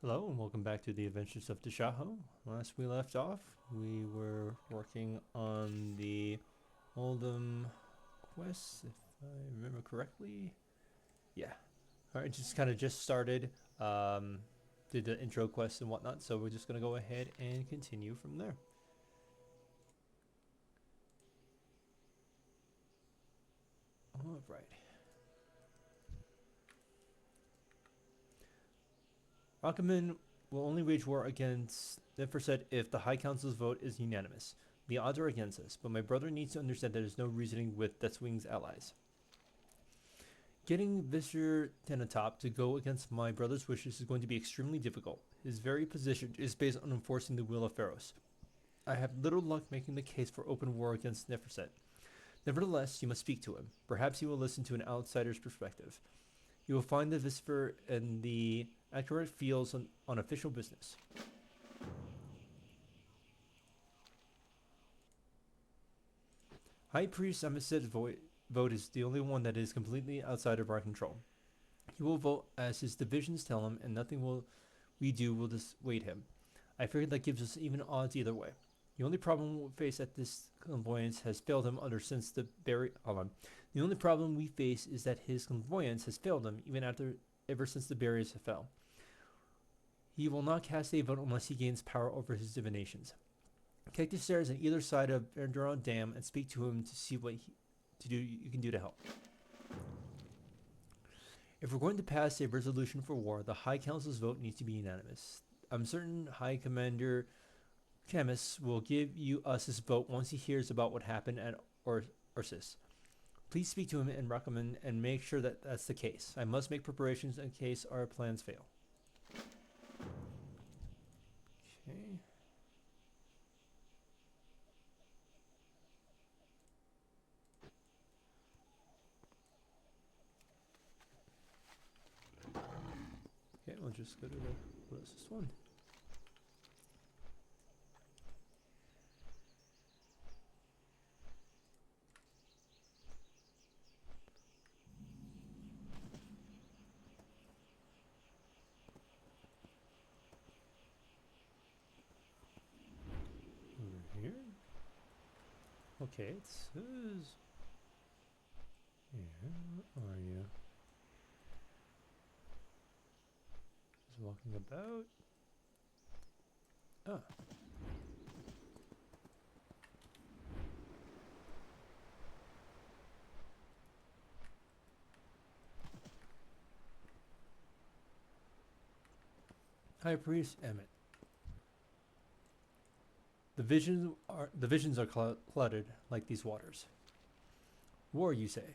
Hello and welcome back to the Adventures of Tashaho. Last we left off, we were working on the Oldham quest, if I remember correctly. Yeah. Alright, just started, did the intro quest and whatnot, so we're just gonna go ahead and continue from there. Alright. Rockaman will only wage war against Neferset if the High Council's vote is unanimous. The odds are against us, but my brother needs to understand that there's no reasoning with Deathwing's allies. Getting Visser Tenatop to go against my brother's wishes is going to be extremely difficult. His very position is based on enforcing the will of Pharaohs. I have little luck making the case for open war against Neferset. Nevertheless, you must speak to him. Perhaps he will listen to an outsider's perspective. You will find the Visper in the accurate fields on official business. High Priest Amiset's vote is the only one that is completely outside of our control. He will vote as his divisions tell him, and nothing we do will dissuade him. I figured that gives us even odds either way. The only problem we face at this clairvoyance has failed him The only problem we face is that his clairvoyance has failed him ever since the barriers fell. He will not cast a vote unless he gains power over his divinations. Take the stairs on either side of Verduron Dam and speak to him to see what you can do to help. If we're going to pass a resolution for war, the High Council's vote needs to be unanimous. I'm certain High Commander Chemist will give us his vote once he hears about what happened at Ursus. Please speak to him and recommend and make sure that that's the case. I must make preparations in case our plans fail. Okay. Okay, we'll just go to the closest one. Over here. Okay, it says. Yeah, where are you? Just walking about. Ah. High Priest Emmett. The visions are cluttered like these waters. War, you say?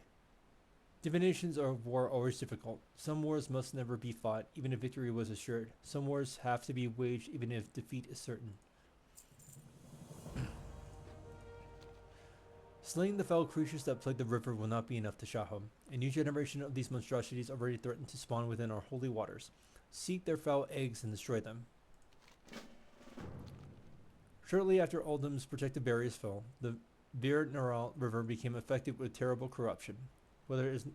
Divinations of war are always difficult. Some wars must never be fought, even if victory was assured. Some wars have to be waged, even if defeat is certain. Slaying the foul creatures that plague the river will not be enough to Tashaho. A new generation of these monstrosities already threaten to spawn within our holy waters. Seek their foul eggs and destroy them. Shortly after Oldham's protective barriers fell, the Vir Naral River became affected with terrible corruption. Whether it is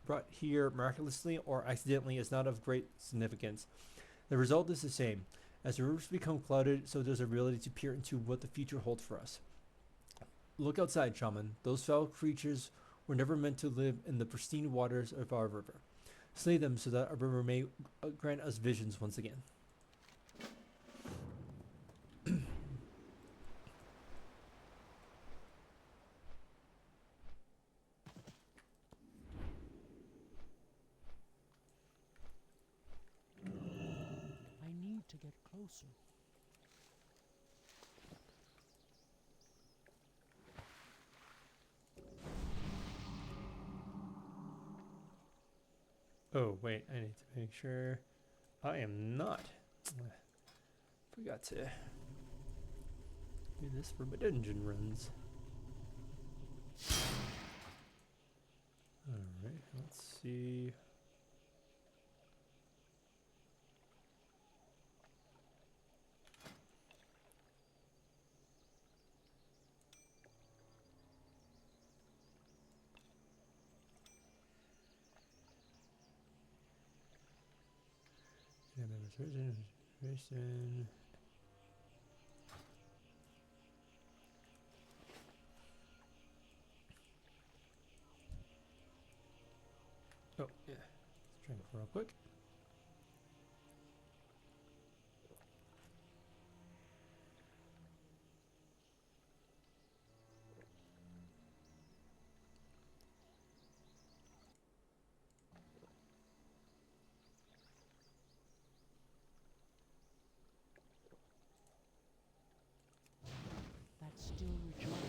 brought here miraculously or accidentally is not of great significance. The result is the same. As the rivers become clouded, so does our ability to peer into what the future holds for us. Look outside, shaman. Those foul creatures were never meant to live in the pristine waters of our river. Slay them so that our river may grant us visions once again. I need to get closer. Oh, wait, I need to make sure I am not. Forgot to do this for my dungeon runs. Alright, let's see. Jason. Oh, yeah. Let's drink real quick. That's still recharging.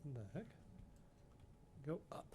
What the heck? Go up.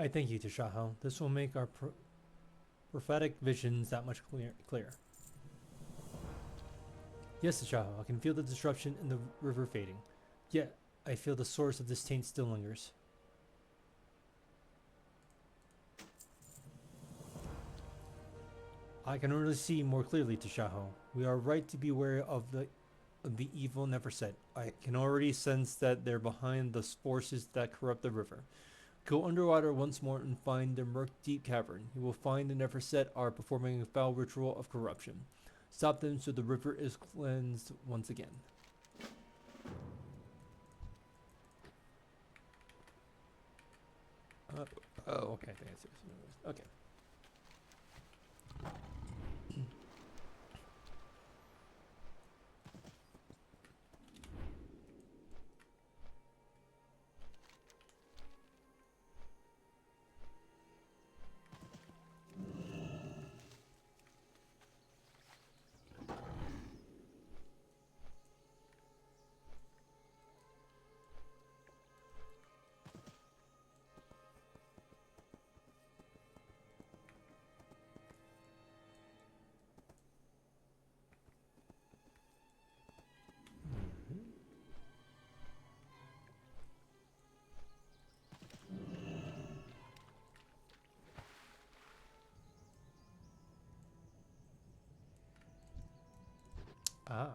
I thank you, Tashaho. This will make our prophetic visions that much clearer. Yes, Tashaho, I can feel the disruption in the river fading. Yet, I feel the source of this taint still lingers. I can already see more clearly, Tashaho. We are right to be wary of the evil Neverset. I can already sense that they're behind the forces that corrupt the river. Go underwater once more and find the murk deep cavern. You will find the Neverset are performing a foul ritual of corruption. Stop them so the river is cleansed once again. Oh, okay. I think I see. Okay. Ah.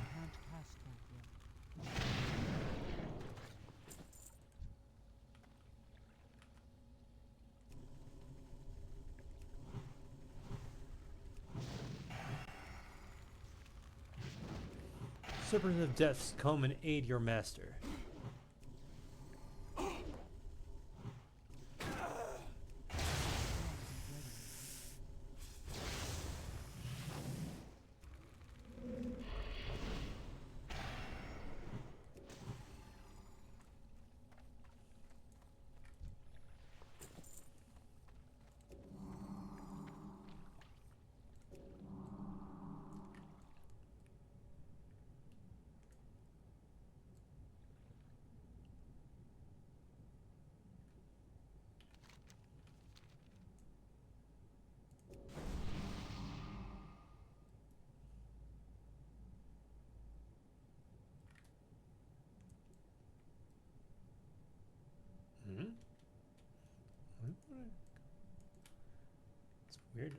I can't cast that yet. Serpent of Deaths, come and aid your master. Hmm? It's weird.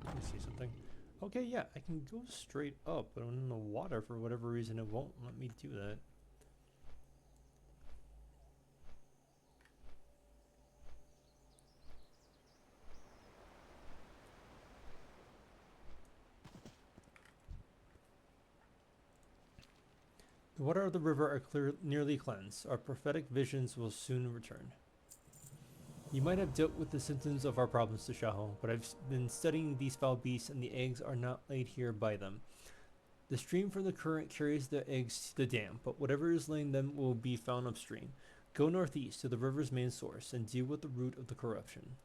Let me see something. Okay, yeah, I can go straight up, but I'm in the water for whatever reason it won't let me do that. The water of the river are nearly cleansed. Our prophetic visions will soon return. You might have dealt with the symptoms of our problems, Tashaho, but I've been studying these foul beasts, and the eggs are not laid here by them. The stream from the current carries the eggs to the dam, but whatever is laying them will be found upstream. Go northeast to the river's main source and deal with the root of the corruption.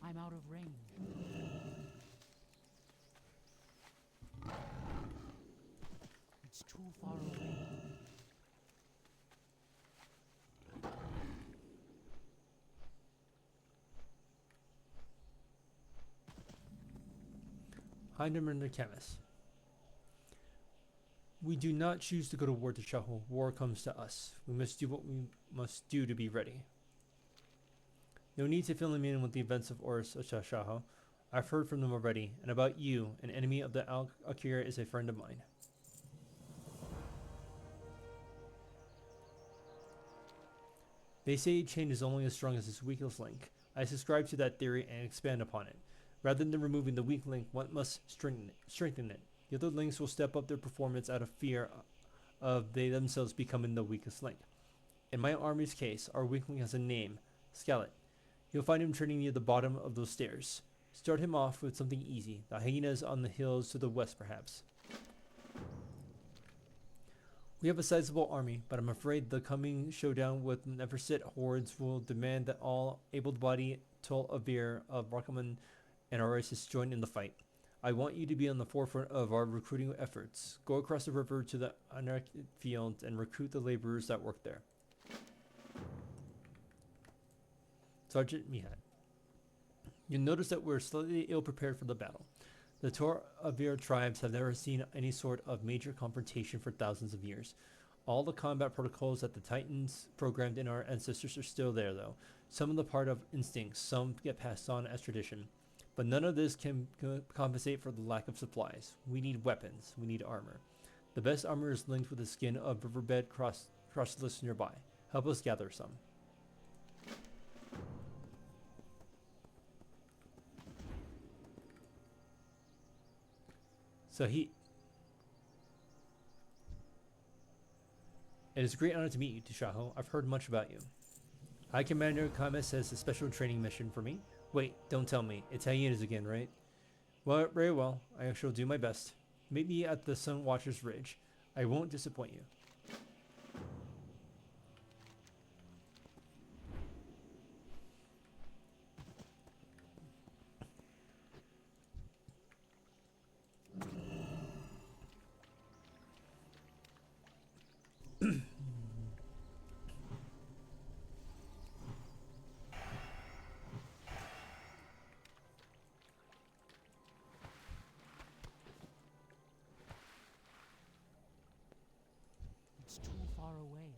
I'm out of range. It's too far away. Heinemann the chemist. We do not choose to go to war, Tashaho. War comes to us. We must do what we must do to be ready. No need to fill me in with the events of Oris Tashaho. I've heard from them already, and about you, an enemy of the Akira is a friend of mine. They say a chain is only as strong as its weakest link. I subscribe to that theory and expand upon it. Rather than removing the weak link, one must strengthen it. The other links will step up their performance out of fear of they themselves becoming the weakest link. In my army's case, our weak link has a name, Skelet. You'll find him training near the bottom of those stairs. Start him off with something easy, the hyenas on the hills to the west perhaps. We have a sizable army, but I'm afraid the coming showdown with Neversit hordes will demand that all able-bodied Tol-Avir of Rakaman and our races join in the fight. I want you to be on the forefront of our recruiting efforts. Go across the river to the unrected fields and recruit the laborers that work there. Sergeant Mihat. You'll notice that we're slightly ill-prepared for the battle. The Tor-Avir tribes have never seen any sort of major confrontation for thousands of years. All the combat protocols that the Titans programmed in our ancestors are still there, though. Some of the part of instincts, some get passed on as tradition. But none of this can compensate for the lack of supplies. We need weapons. We need armor. The best armor is linked with the skin of riverbed crossless nearby. Help us gather some. So it is a great honor to meet you, Tashaho. I've heard much about you. High Commander Kame says a special training mission for me. Wait, don't tell me. It's hyenas again, right? Well, very well. I shall do my best. Meet me at the Sun Watcher's Ridge. I won't disappoint you. It's too far away.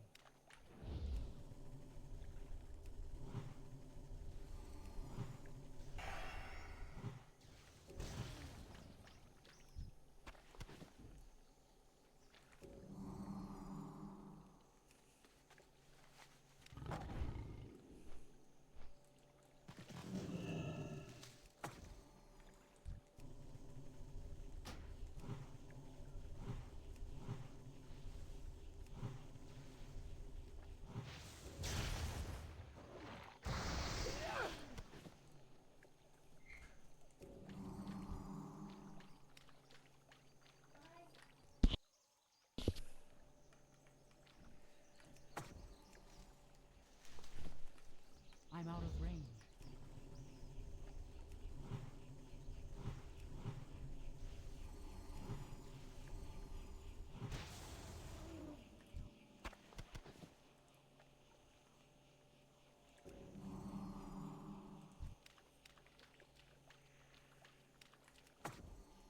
I'm out of range.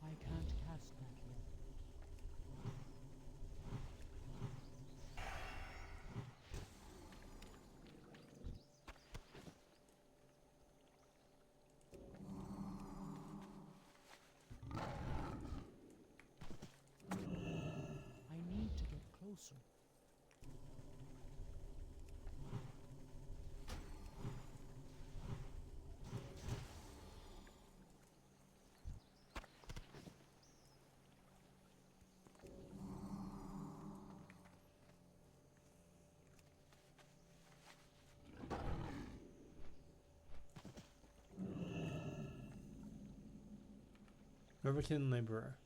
I can't cast that yet. I need to get closer. Riverton Laborer.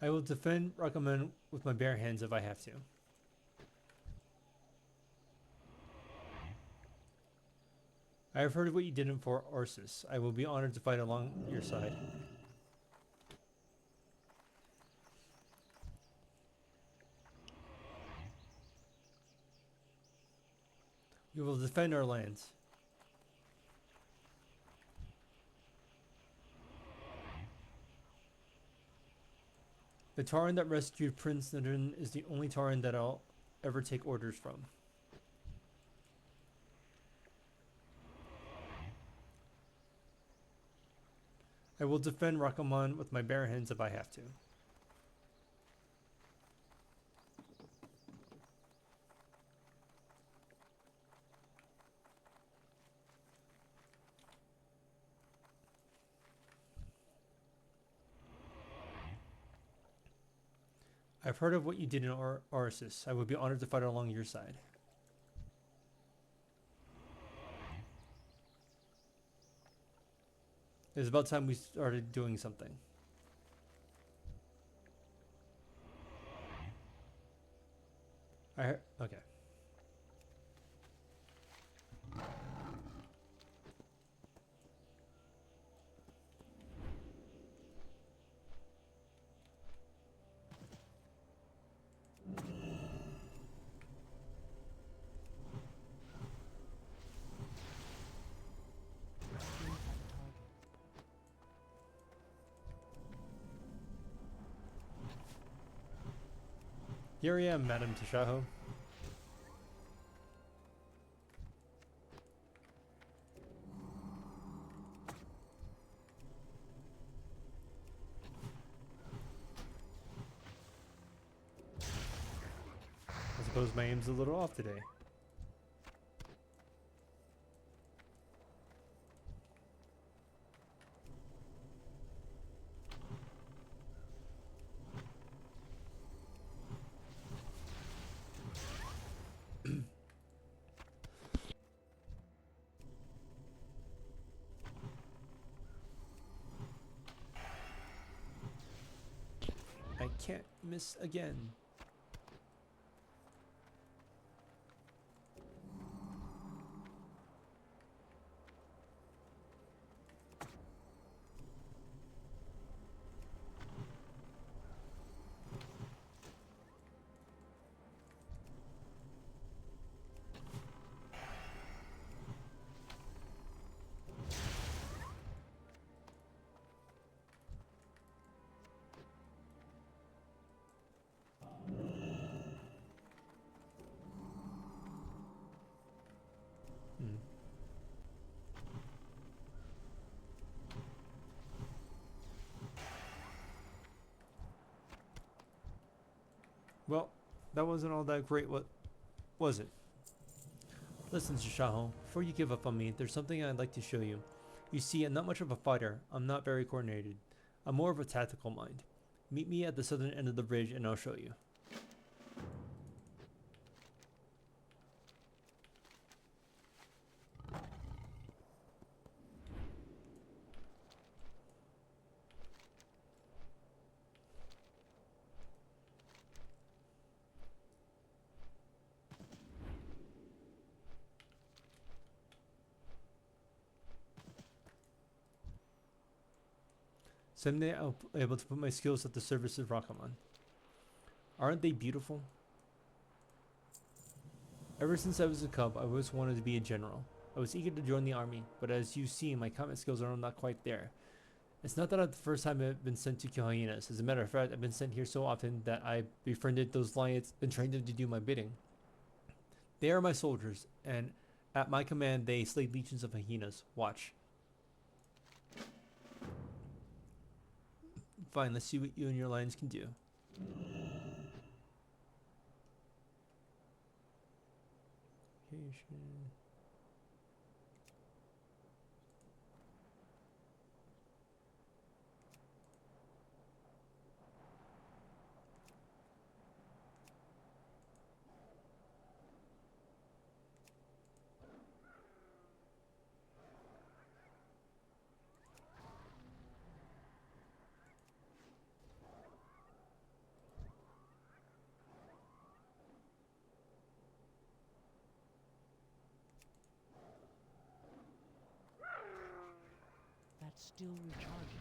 I will defend Rakaman with my bare hands if I have to. I have heard of what you did for Ursus. I will be honored to fight along your side. We will defend our lands. The Tauren that rescued Prince Nidrin is the only Tauren that I'll ever take orders from. I will defend Rakaman with my bare hands if I have to. I've heard of what you did in Oasis. I would be honored to fight along your side. It's about time we started doing something. Okay. Here I am, Madam Tashaho. I suppose my aim's a little off today. I can't miss again. Hmm. Well, that wasn't all that great, what was it? Listen, Tashaho, before you give up on me, there's something I'd like to show you. You see, I'm not much of a fighter. I'm not very coordinated. I'm more of a tactical mind. Meet me at the southern end of the bridge and I'll show you. Someday I'll be able to put my skills at the service of Rakaman. Aren't they beautiful? Ever since I was a cub, I always wanted to be a general. I was eager to join the army, but as you see, my combat skills are not quite there. It's not that I'm the first time I've been sent to kill hyenas. As a matter of fact, I've been sent here so often that I befriended those lions and trained them to do my bidding. They are my soldiers, and at my command, they slay legions of hyenas. Watch. Fine, let's see what you and your lions can do. That's still recharging.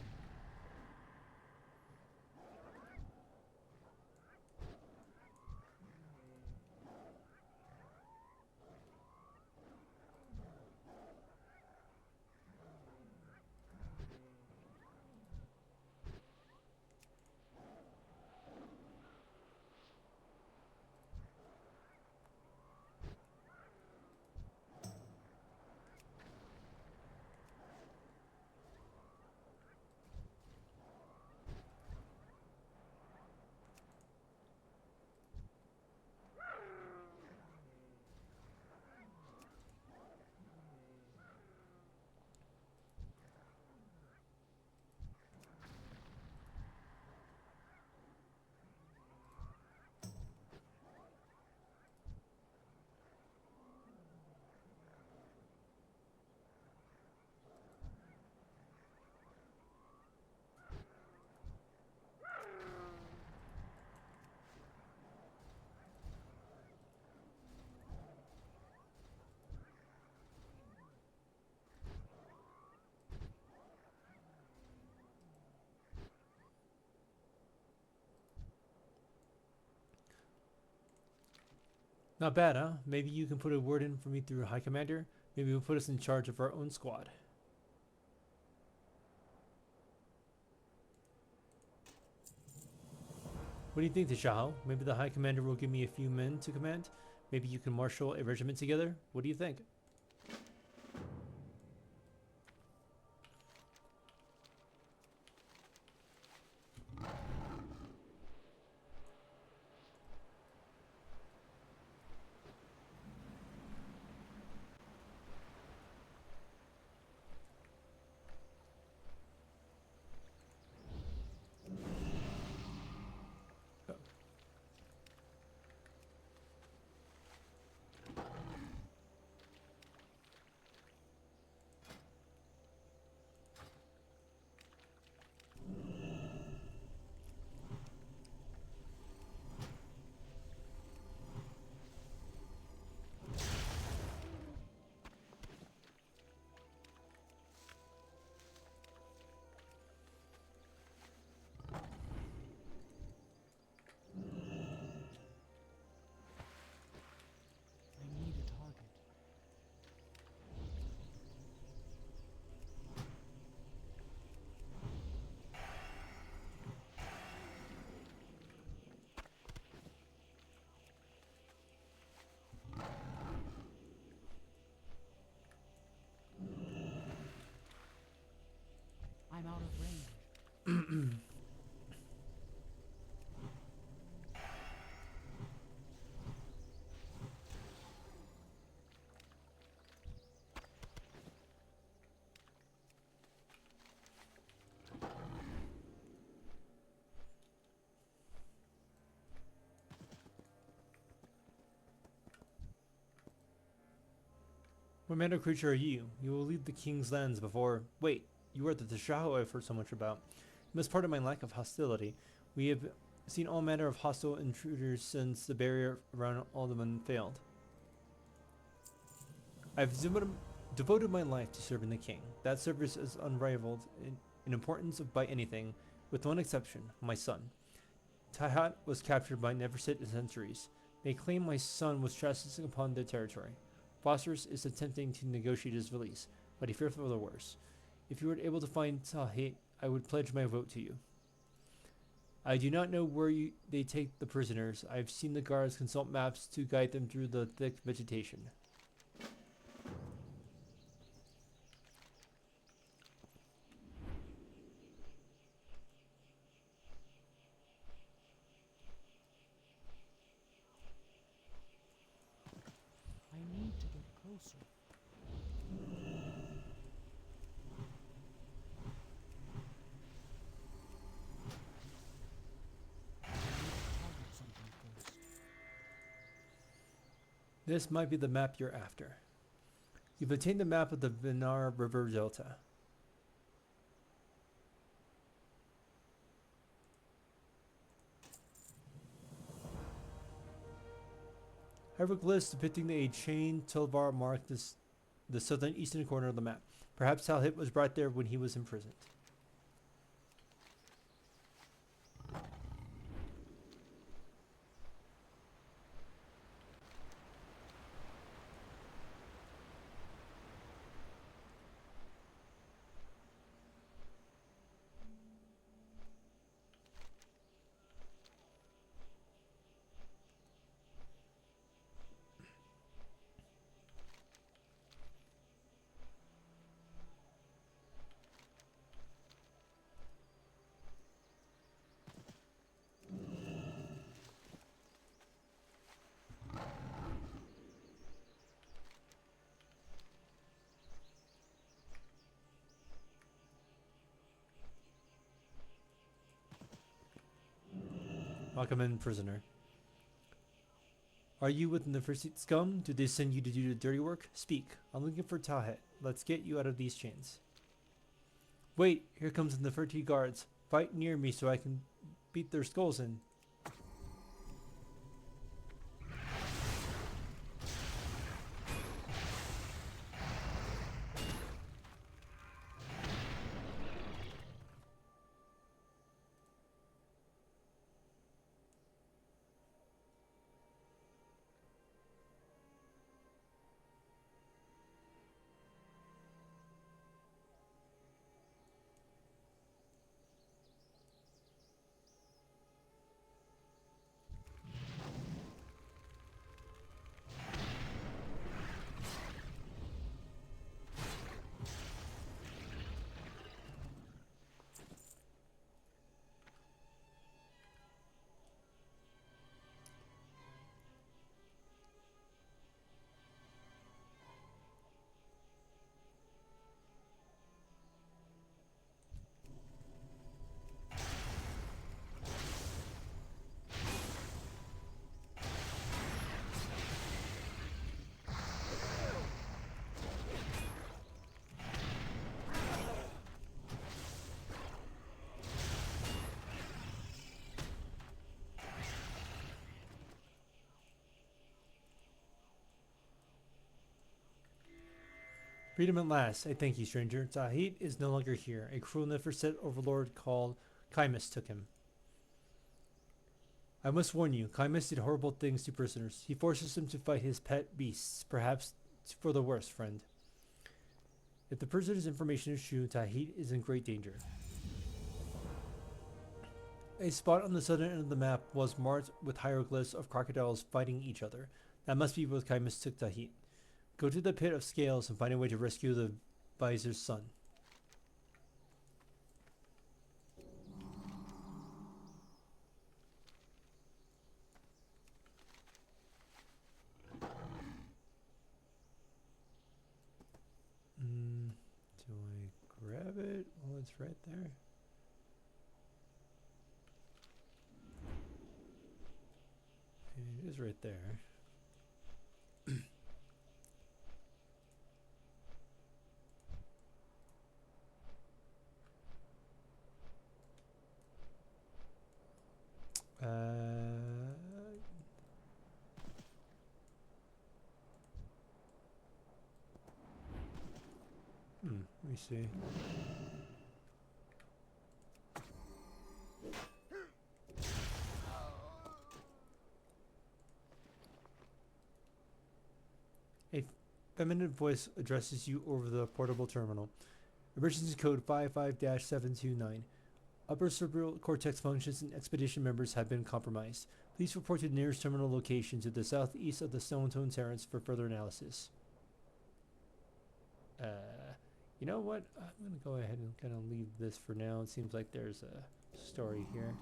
Not bad, huh? Maybe you can put a word in for me through High Commander? Maybe he'll put us in charge of our own squad. What do you think, Tashaho? Maybe the High Commander will give me a few men to command? Maybe you can marshal a regiment together? What do you think? I need a target. I'm out of range. What manner of creature are you? You will leave the king's lands before. Wait, you are the Tashaho I've heard so much about. You must pardon my lack of hostility. We have seen all manner of hostile intruders since the barrier around Alderman failed. I've devoted my life to serving the king. That service is unrivaled in importance by anything, with one exception, my son. Tahat was captured by Neversit centuries. They claim my son was trespassing upon their territory. Phosphorus is attempting to negotiate his release, but he fears for the worst. If you were able to find Tahat, I would pledge my vote to you. I do not know where they take the prisoners. I have seen the guards consult maps to guide them through the thick vegetation. I need to get closer. I need to target something first. This might be the map you're after. You've obtained the map of the Vinar River Delta. Hieroglyphs depicting a chain Tilvar mark the southern eastern corner of the map. Perhaps Talhit was brought there when he was imprisoned. Welcome in, prisoner. Are you with the Nefersit scum? Did they send you to do the dirty work? Speak. I'm looking for Tahet. Let's get you out of these chains. Wait, here comes the Nefertiti guards. Fight near me so I can beat their skulls in. Freedom at last. I thank you, stranger. Tahit is no longer here. A cruel never-set overlord called Chimus took him. I must warn you, Chimus did horrible things to prisoners. He forces them to fight his pet beasts, perhaps for the worst, friend. If the prisoner's information is true, Tahit is in great danger. A spot on the southern end of the map was marked with hieroglyphs of crocodiles fighting each other. That must be where Chimus took Tahit. Go to the pit of scales and find a way to rescue the visor's son. Do I grab it? Oh, it's right there. It is right there. Let me see. A feminine voice addresses you over the portable terminal. Emergency code 55-729. Upper cerebral cortex functions and expedition members have been compromised. Please report to the nearest terminal location to the southeast of the Stone Tone Terrace for further analysis. You know what? I'm going to go ahead and kind of leave this for now. It seems like there's a story here.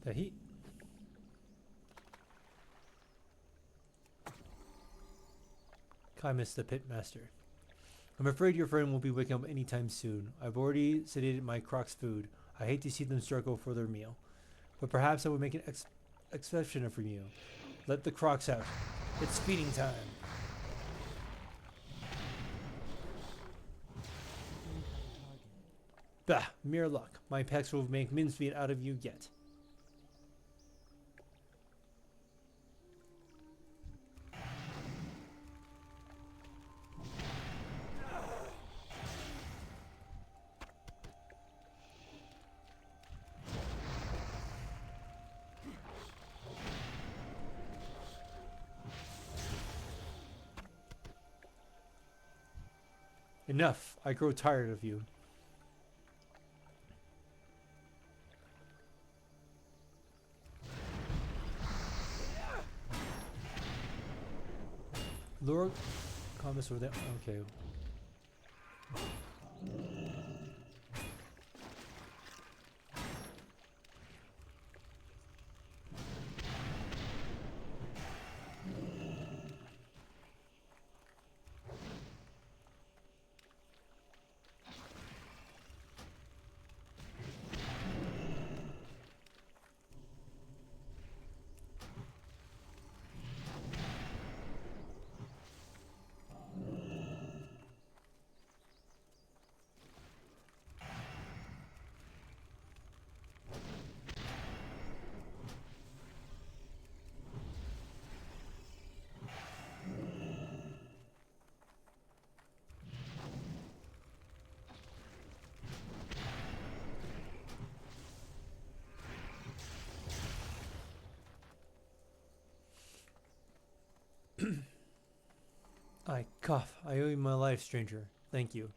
The heat. Chimus the Pitmaster. I'm afraid your friend won't be waking up anytime soon. I've already sedated my croc's food. I hate to see them struggle for their meal. But perhaps I would make an exception for you. Let the crocs out. It's feeding time. Bah, mere luck. My pecs will make mincemeat out of you yet. Enough. I grow tired of you. Lure comments over there. Okay. I cough. I owe you my life, stranger. Thank you.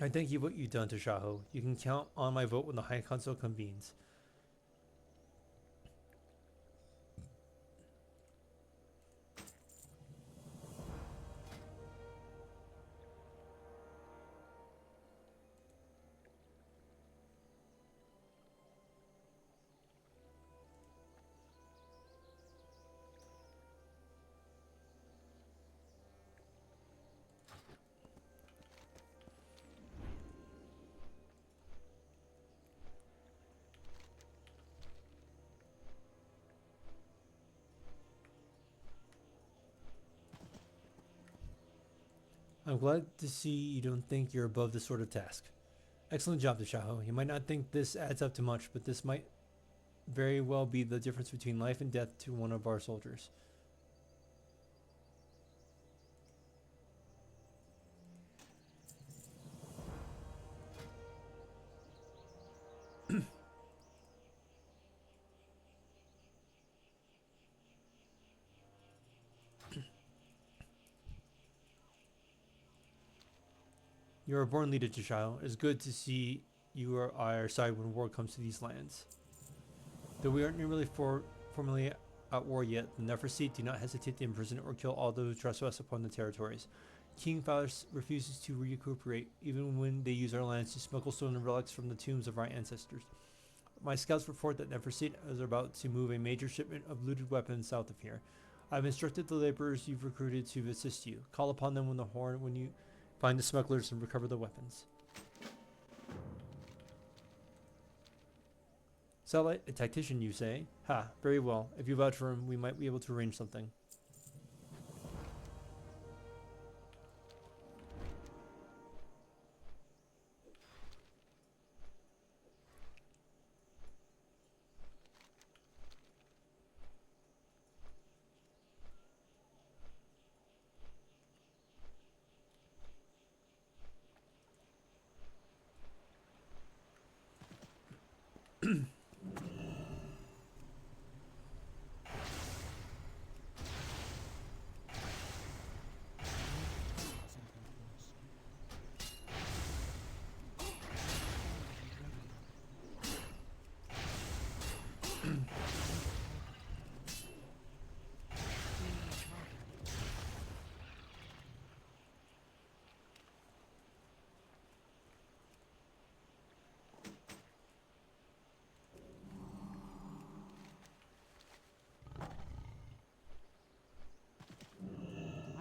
I thank you for what you've done, Tashaho. You can count on my vote when the High Council convenes. I'm glad to see you don't think you're above this sort of task. Excellent job, Tashaho. You might not think this adds up to much, but this might very well be the difference between life and death to one of our soldiers. You're a born leader, Tashaho. It's good to see you are on our side when war comes to these lands. Though we aren't really formally at war yet, the Neferseed do not hesitate to imprison or kill all those who trespass upon the territories. King Faust refuses to recuperate, even when they use our lands to smuggle stolen relics from the tombs of our ancestors. My scouts report that Neferseed is about to move a major shipment of looted weapons south of here. I've instructed the laborers you've recruited to assist you. Call upon them when you find the smugglers and recover the weapons. Satellite, a tactician, you say? Ha, very well. If you vouch for him, we might be able to arrange something.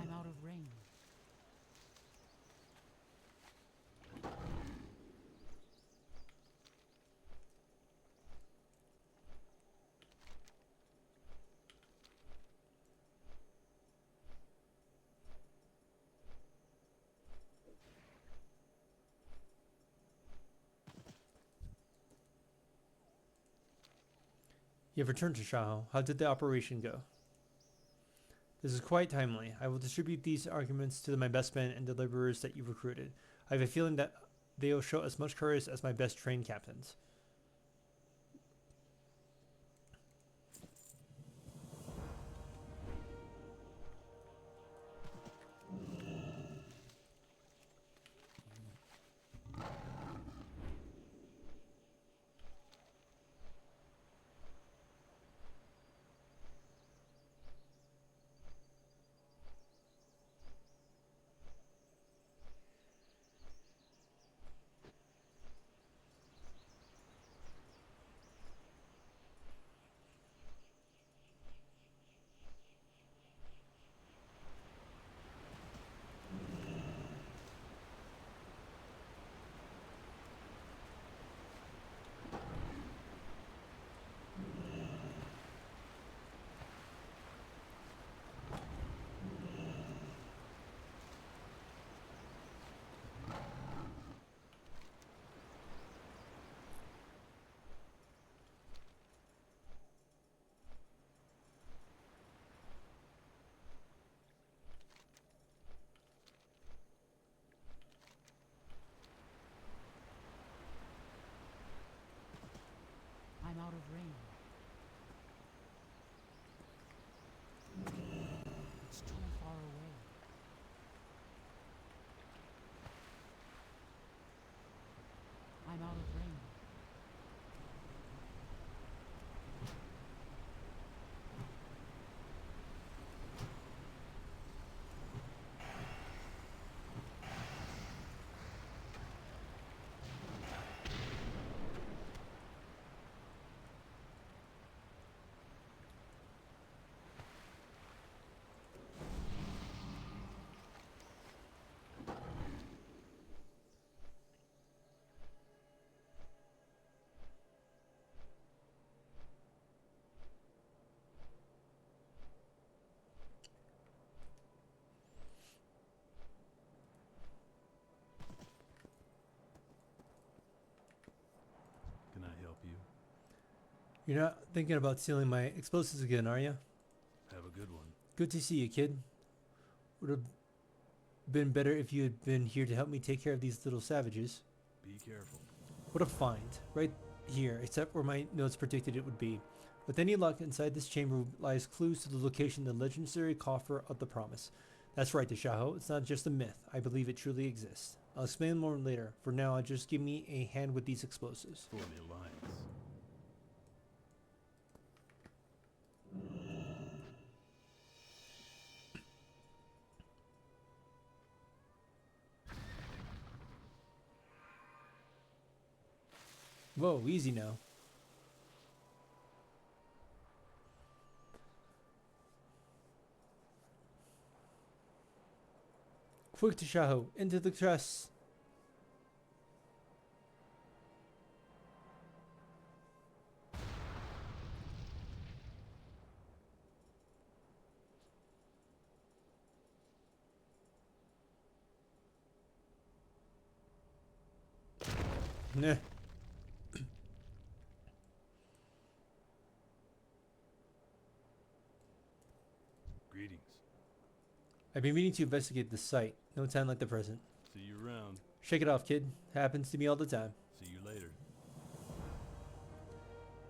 I'm out of range. You have returned to Tashaho. How did the operation go? This is quite timely. I will distribute these arguments to my best men and the laborers that you recruited. I have a feeling that they will show as much courage as my best trained captains. out of range. It's too far away. I'm out of range. Can I help you? You're not thinking about stealing my explosives again, are you? Have a good one. Good to see you, kid. Would have been better if you had been here to help me take care of these little savages. Be careful. What a find. Right here, except where my notes predicted it would be. With any luck, inside this chamber lies clues to the location of the legendary coffer of the promise. That's right, Tashaho. It's not just a myth. I believe it truly exists. I'll explain more later. For now, just give me a hand with these explosives. For the Alliance. Whoa, easy now. Quick, Tashaho, into the chest. Nah. Greetings. I've been meaning to investigate this site. No time like the present. See you around. Shake it off, kid. Happens to me all the time. See you later.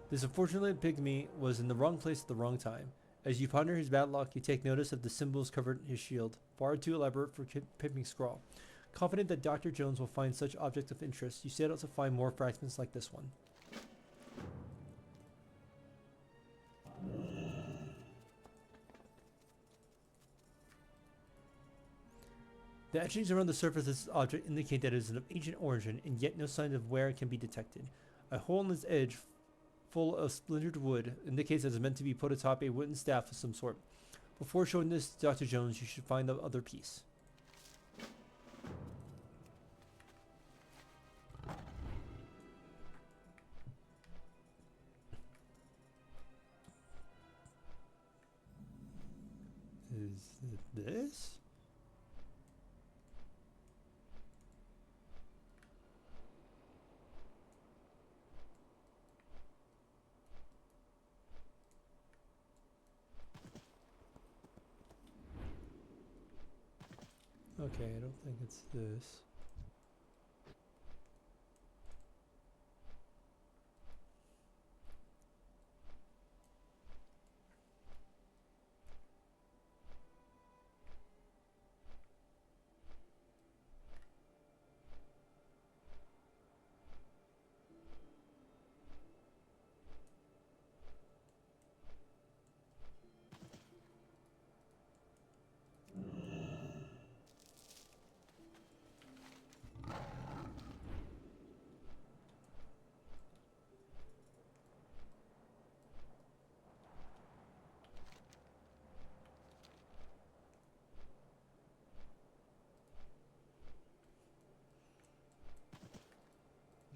This unfortunate pygmy was in the wrong place at the wrong time. As you ponder his bad luck, you take notice of the symbols covered in his shield, far too elaborate for Pipping's scrawl. Confident that Dr. Jones will find such objects of interest, you set out to find more fragments like this one. The etchings around the surface of this object indicate that it is of ancient origin, and yet no sign of wear can be detected. A hole in its edge, full of splintered wood, indicates that it is meant to be put atop a wooden staff of some sort. Before showing this to Dr. Jones, you should find the other piece. Is it this? Okay, I don't think it's this.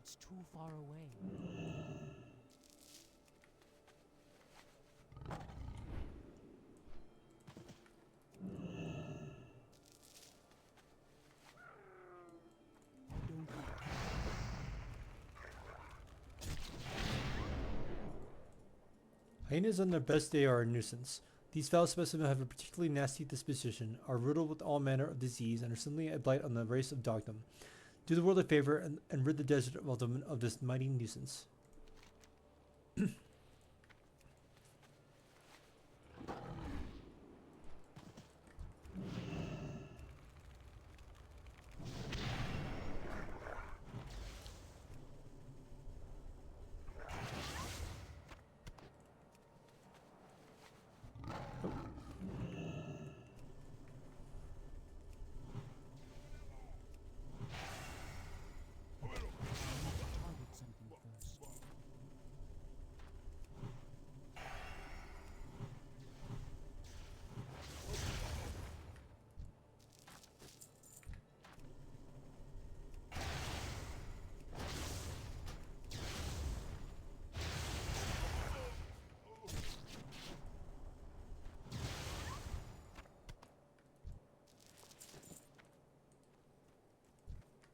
It's too far away. I don't know. Hyenas on their best day are a nuisance. These foul specimens have a particularly nasty disposition, are riddled with all manner of disease, and are simply a blight on the race of dogdom. Do the world a favor and rid the desert of Ultim of this mighty nuisance. Target something first.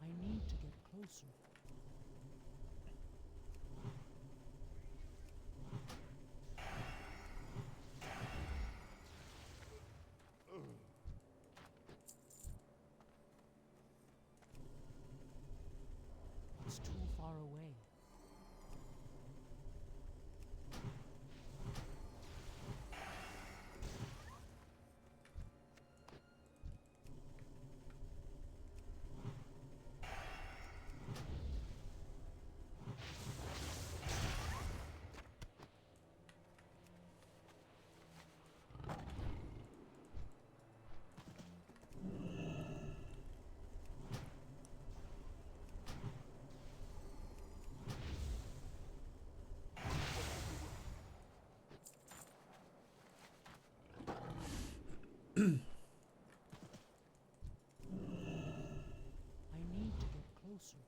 I need to get closer. It's too far away. I need to get closer.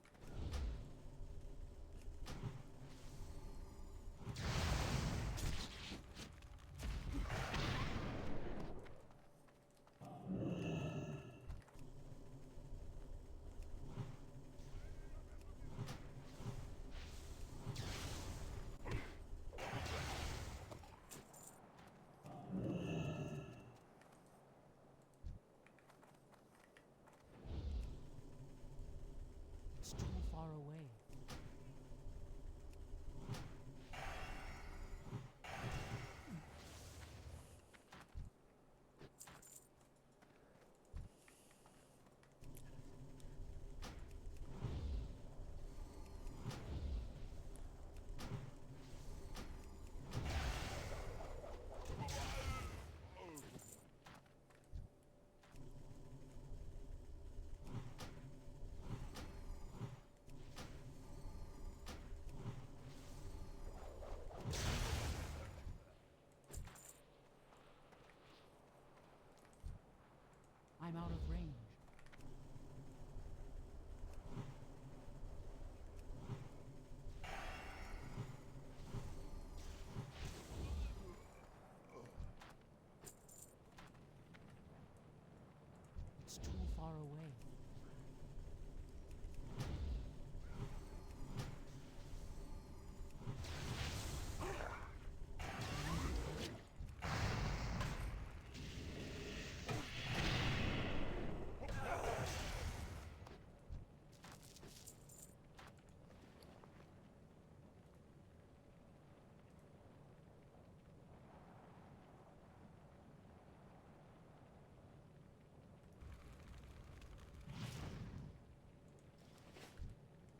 It's too far away. I'm out of range. It's too far away.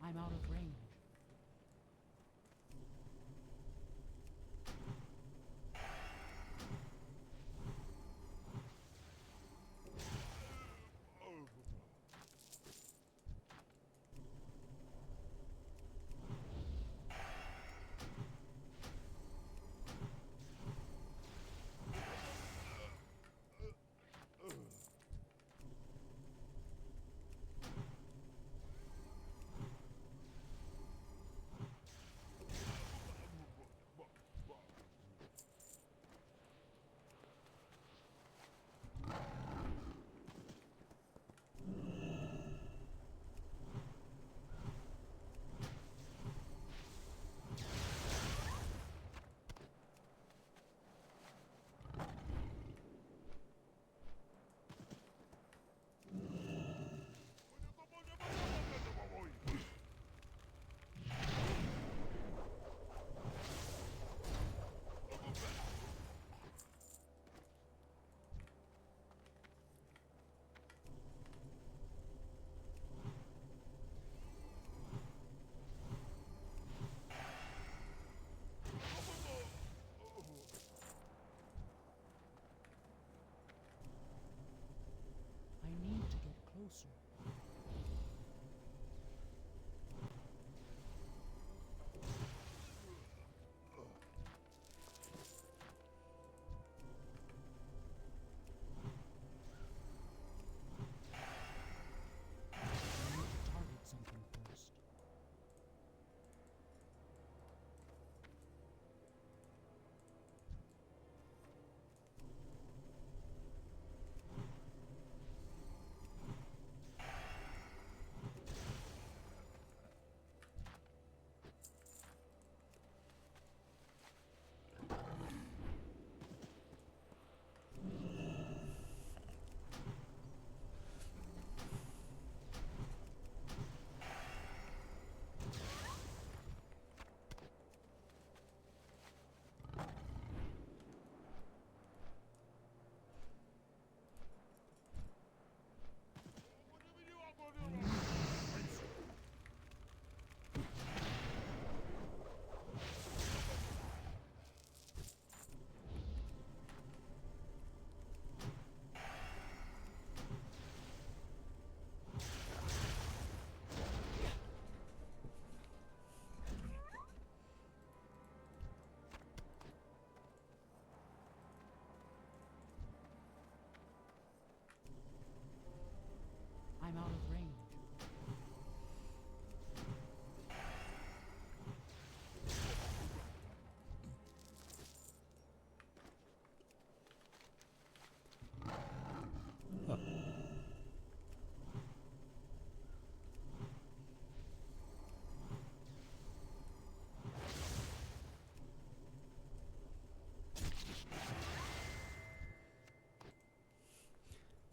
I'm out of range.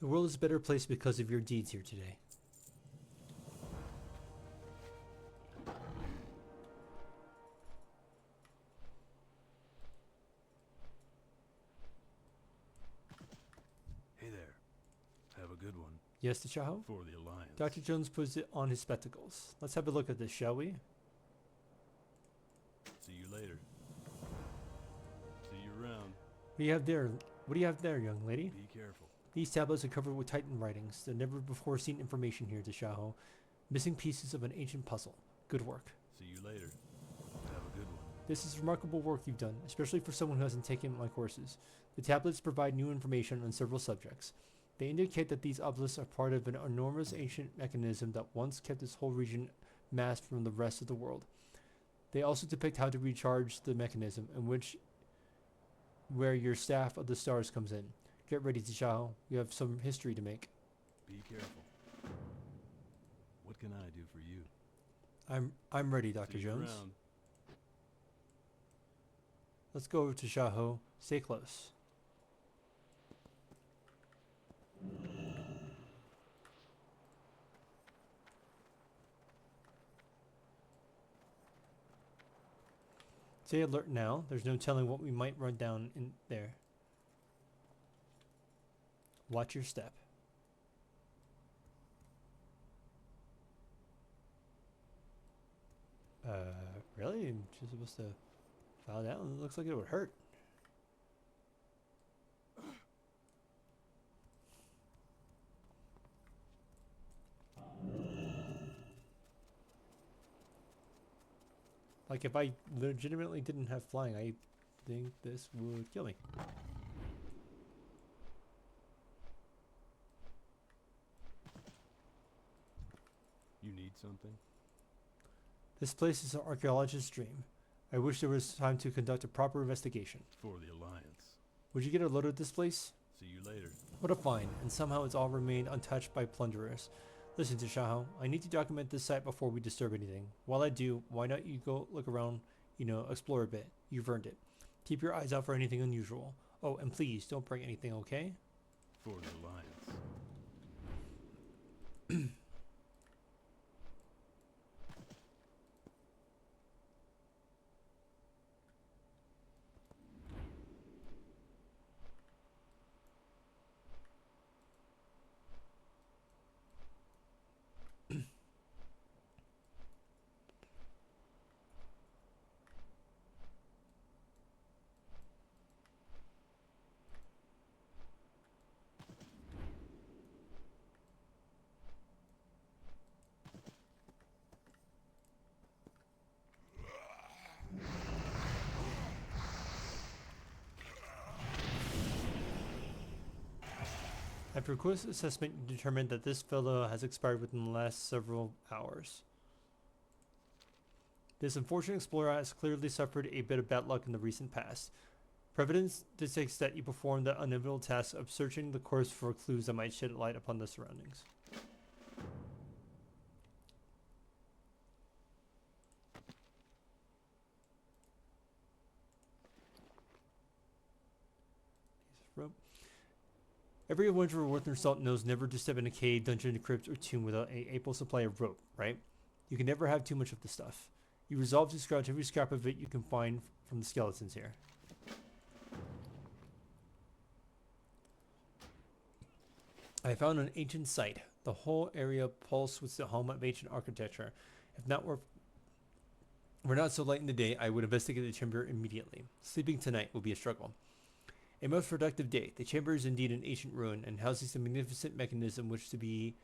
world is a better place because of your deeds here today. Hey there. Have a good one. Yes, Tashaho? For the Alliance. Dr. Jones puts it on his spectacles. Let's have a look at this, shall we? See you later. See you around. What do you have there? What do you have there, young lady? Be careful. These tablets are covered with Titan writings. They're never before seen information here, Tashaho. Missing pieces of an ancient puzzle. Good work. See you later. Have a good one. This is remarkable work you've done, especially for someone who hasn't taken my courses. The tablets provide new information on several subjects. They indicate that these obelisks are part of an enormous ancient mechanism that once kept this whole region masked from the rest of the world. They also depict how to recharge the mechanism, where your staff of the stars comes in. Get ready, Tashaho. You have some history to make. Be careful. What can I do for you? I'm ready, Dr. See you Jones. around. Let's go, Tashaho. Stay close. Stay alert now. There's no telling what we might run down in there. Watch your step. Really? I'm just supposed to fall down? It looks like it would hurt. Like, if I legitimately didn't have flying, I think this would kill me. You need something? This place is an archaeologist's dream. I wish there was time to conduct a proper investigation. For the Alliance. Would you get a load of this place? See you later. What a find, and somehow it's all remained untouched by plunderers. Listen, Tashaho, I need to document this site before we disturb anything. While I do, why not you go look around, explore a bit. You've earned it. Keep your eyes out for anything unusual. Oh, and please, don't break anything, okay? For the Alliance. After a quick assessment, you determined that this fellow has expired within the last several hours. This unfortunate explorer has clearly suffered a bit of bad luck in the recent past. Providence dictates that you perform the uneventful task of searching the course for clues that might shed light upon the surroundings. Every adventurer worth their salt knows never to step in a cave, dungeon, crypt, or tomb without an ample supply of rope, right? You can never have too much of the stuff. You resolve to scratch every scrap of it you can find from the skeletons here. I found an ancient site. The whole area pulsed with the home of ancient architecture. If not were not so late in the day, I would investigate the chamber immediately. Sleeping tonight will be a struggle. A most productive day. The chamber is indeed an ancient ruin and houses a magnificent mechanism which seems to be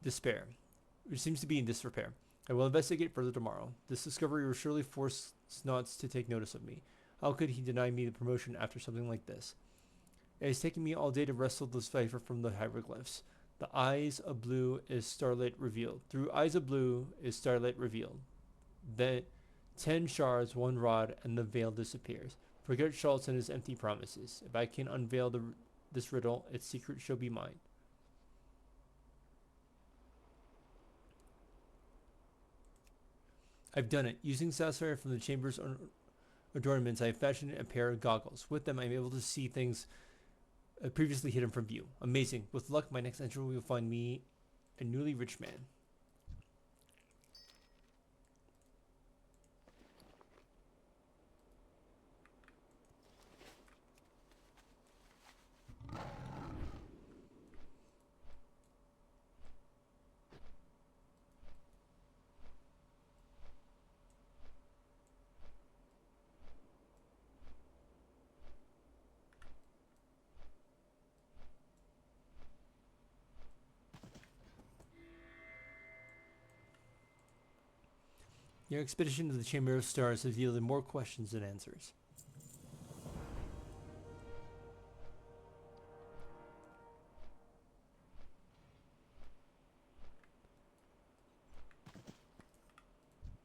in disrepair. I will investigate further tomorrow. This discovery will surely force Snots to take notice of me. How could he deny me the promotion after something like this? It has taken me all day to wrestle the cipher from the hieroglyphs. The eyes of blue is starlight revealed. Through eyes of blue is starlight revealed. The 10 shards, 1 rod, and the veil disappears. Forget Schultz and his empty promises. If I can unveil this riddle, its secret shall be mine. I've done it. Using sapphire from the chamber's adornments, I have fashioned a pair of goggles. With them, I'm able to see things previously hidden from view. Amazing. With luck, my next entry will find me a newly rich man. Your expedition to the Chamber of Stars has yielded more questions than answers.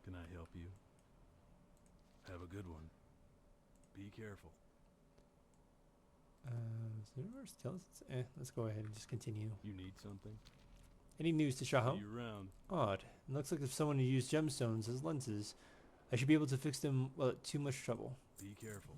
Can I help you? Have a good one. Be careful. Let's go ahead and just continue. You need something? Any news, Tashaho? See you around. Odd. It looks like if someone who used gemstones as lenses, I should be able to fix them without too much trouble. Be careful.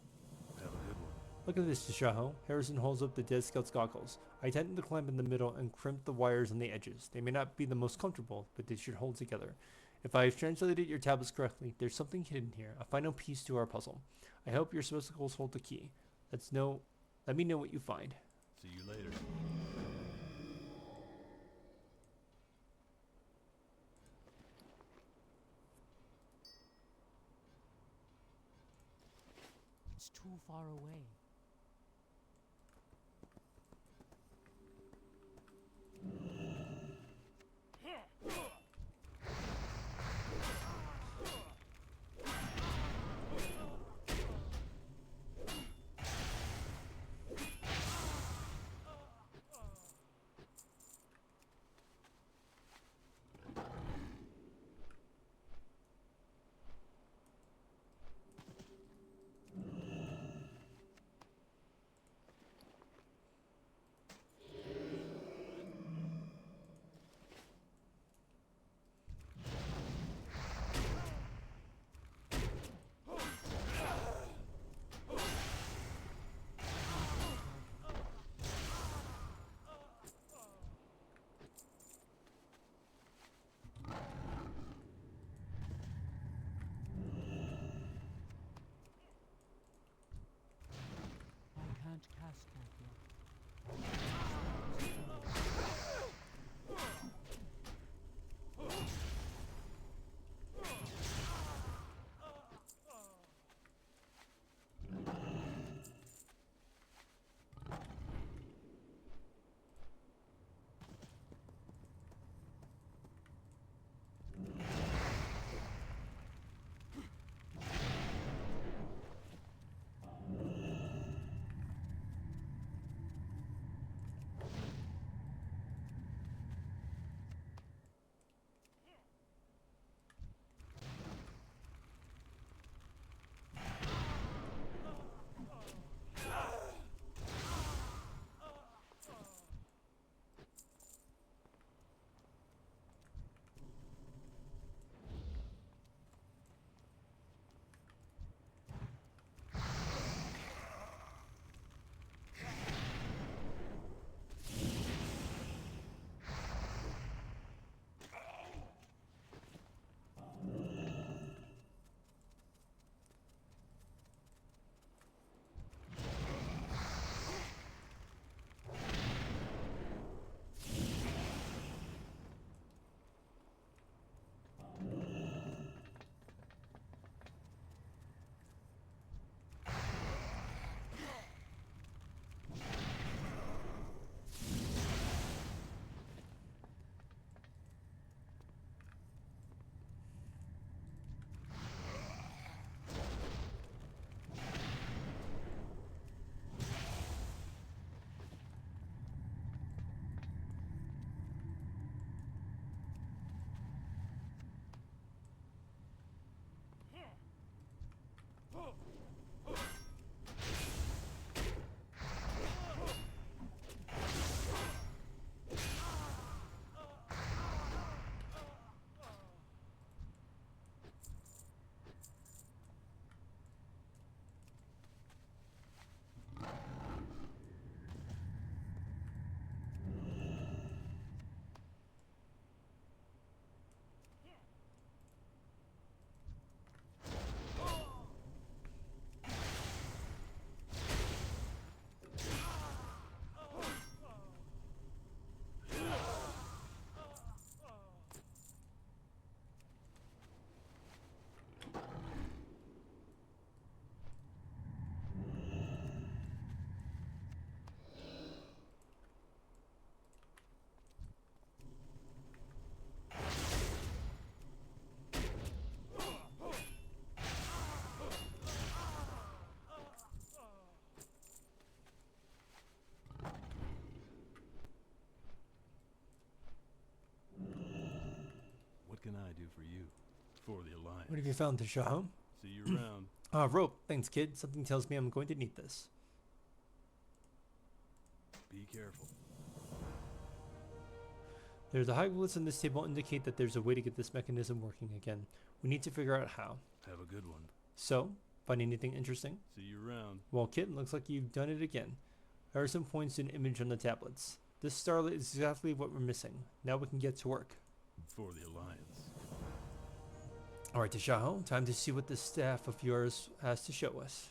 Have a good one. Look at this, Tashaho. Harrison holds up the Dead Scout's goggles. I tend to clamp in the middle and crimp the wires on the edges. They may not be the most comfortable, but they should hold together. If I have translated your tablets correctly, there's something hidden here, a final piece to our puzzle. I hope your spectacles hold the key. Let me know what you find. See you later. It's too far away. What have you found, Tashaho? See you around. Rope. Thanks, kid. Something tells me I'm going to need this. Be careful. There's a hieroglyphs on this table indicate that there's a way to get this mechanism working again. We need to figure out how. Have a good one. So, find anything interesting? See you around. Well, kid, looks like you've done it again. Harrison points to an image on the tablets. This starlight is exactly what we're missing. Now we can get to work. For the Alliance. Alright, Tashaho, time to see what this staff of yours has to show us.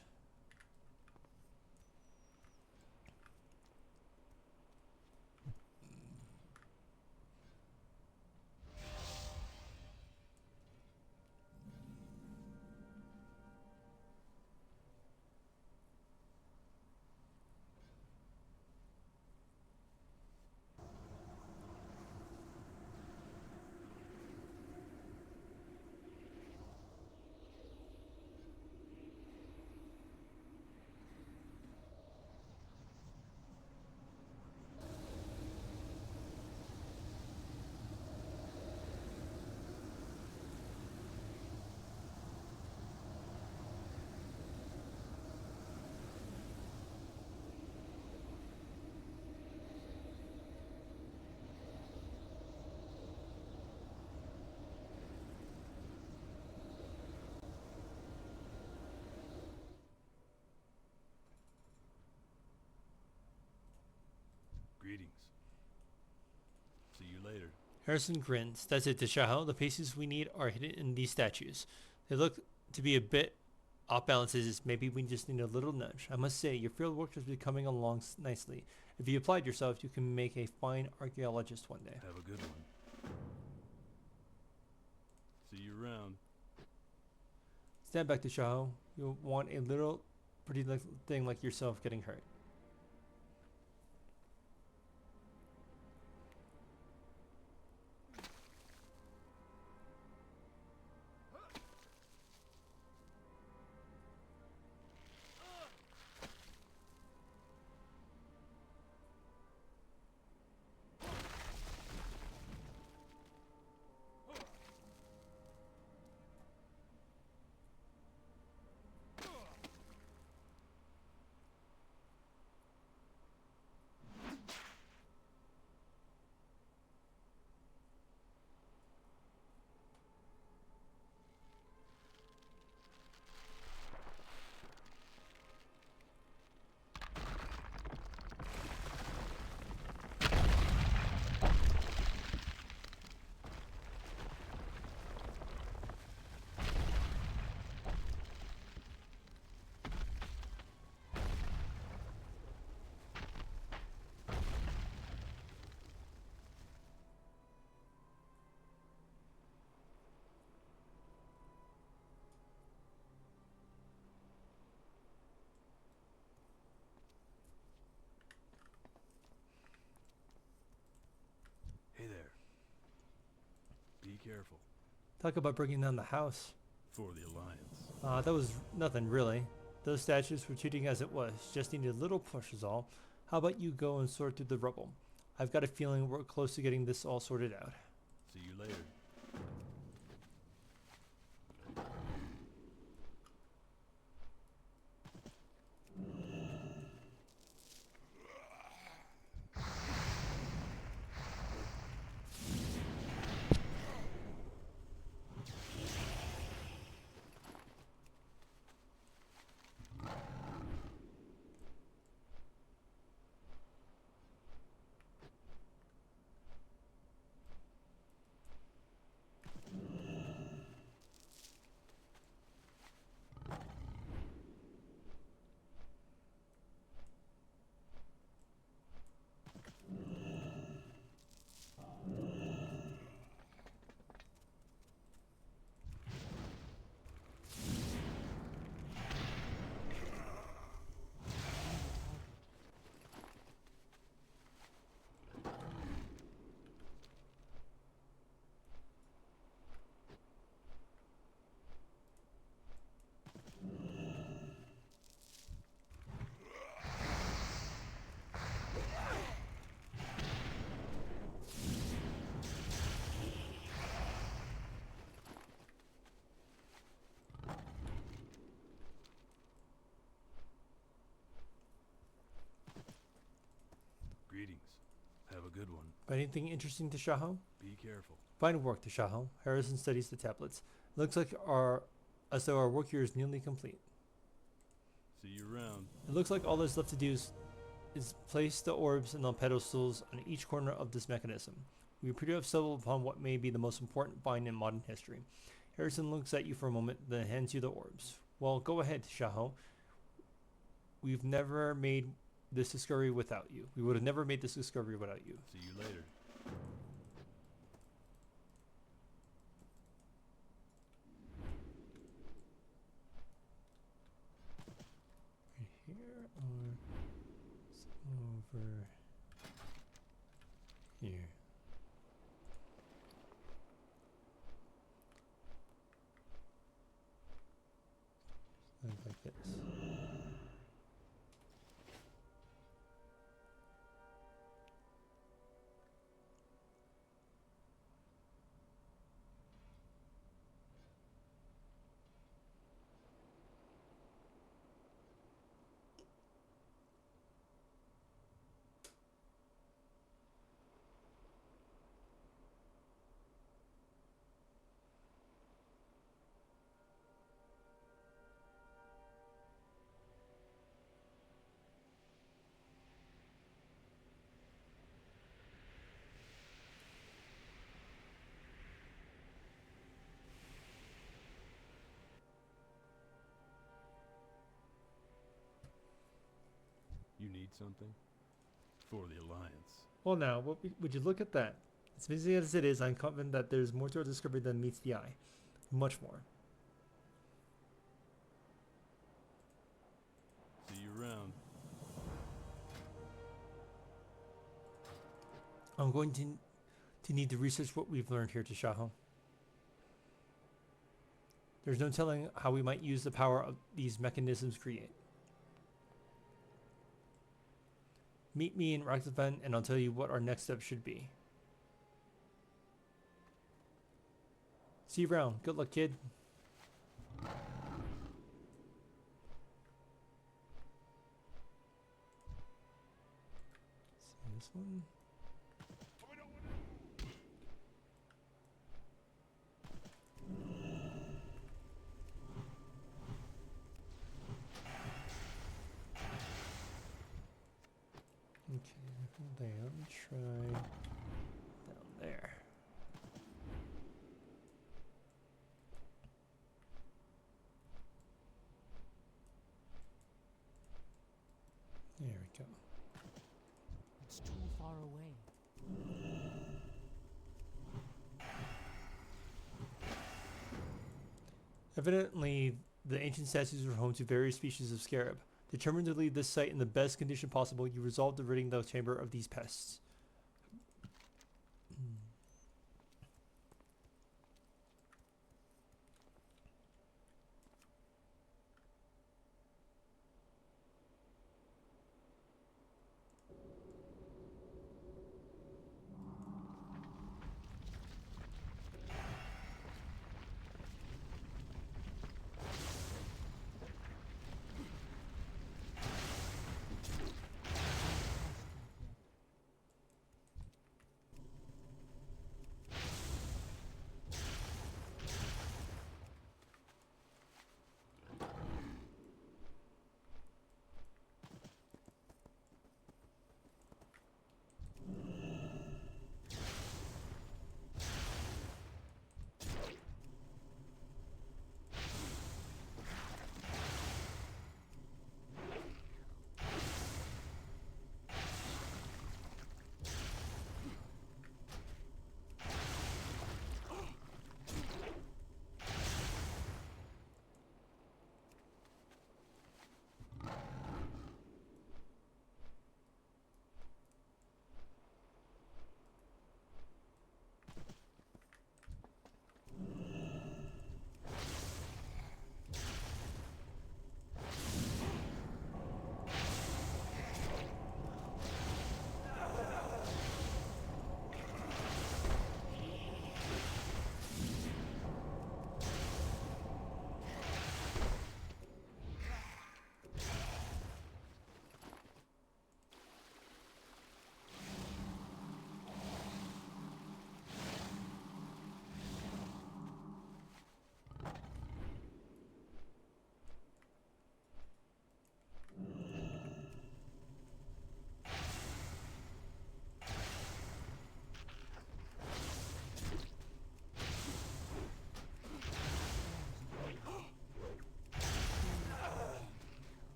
Greetings. See you later. Harrison grins. That's it, Tashaho. The pieces we need are hidden in these statues. They look to be a bit off balances. Maybe we just need a little nudge. I must say, your field work is becoming along nicely. If you applied yourself, you can make a fine archaeologist one day. Have a good one. See you around. Stand back, Tashaho. You'll want a little pretty thing like yourself getting hurt. Hey there. Be careful. Talk about bringing down the house. For the Alliance. That was nothing really. Those statues were cheating as it was. Just needed a little push is all. How about you go and sort through the rubble? I've got a feeling we're close to getting this all sorted out. See you later. good one. Anything interesting, Tashaho? Be careful. Fine work, Tashaho. Harrison studies the tablets. It looks like as though our work here is nearly complete. See you around. It looks like all that's left to do is place the orbs and the pedestals on each corner of this mechanism. We appear to have settled upon what may be the most important find in modern history. Harrison looks at you for a moment, then hands you the orbs. Well, go ahead, Tashaho. We've never made this discovery without you. We would have never made this discovery without you. See you later. Right here or over here. Like this. You need something? For the Alliance. Well, now, would you look at that? As busy as it is, I'm confident that there's more to our discovery than meets the eye. Much more. See you around. I'm going to need to research what we've learned here, Tashaho. There's no telling how we might use the power of these mechanisms create. Meet me in Rakzavan and I'll tell you what our next step should be. See you around. Good luck, kid. See this one. Okay, there. Let me try down there. There we go. It's too far away. Evidently, the ancient statues were home to various species of scarab. Determined to leave this site in the best condition possible, you resolved to ridding the chamber of these pests.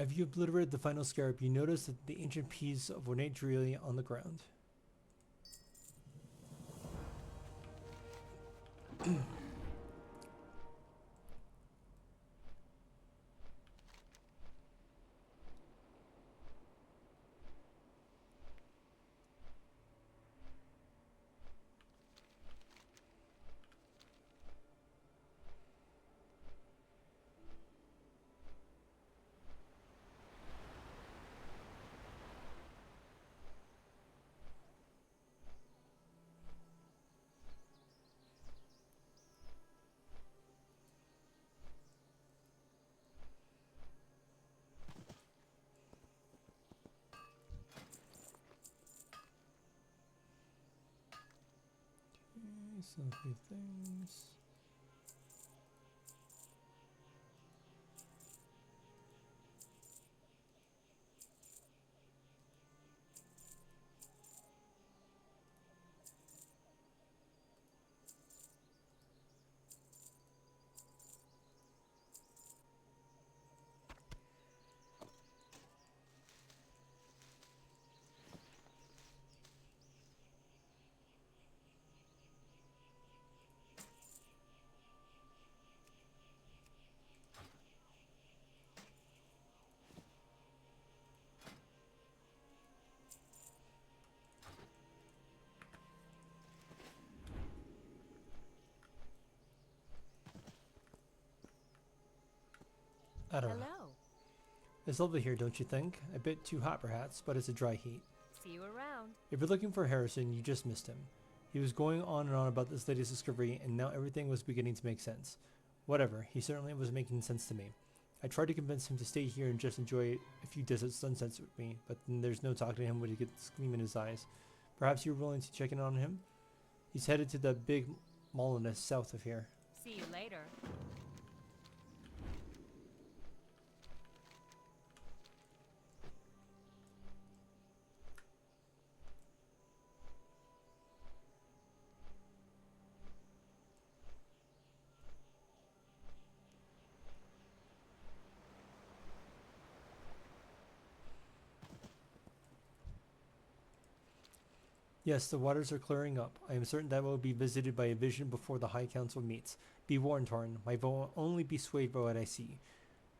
As you obliterated the final scarab, you notice that the ancient piece of ornate jewelry on the ground. Okay, so a few things. I don't know. Hello. It's lovely here, don't you think? A bit too hot perhaps, but it's a dry heat. See you around. If you're looking for Harrison, you just missed him. He was going on and on about this latest discovery, and now everything was beginning to make sense. Whatever, he certainly was making sense to me. I tried to convince him to stay here and just enjoy a few desert sunsets with me, but then there's no talking to him when he gets this gleam in his eyes. Perhaps you're willing to check in on him? He's headed to the big Molinus south of here. See you later. Yes, the waters are clearing up. I am certain that will be visited by a vision before the High Council meets. Be warned, Torn. My vote will only be swayed by what I see.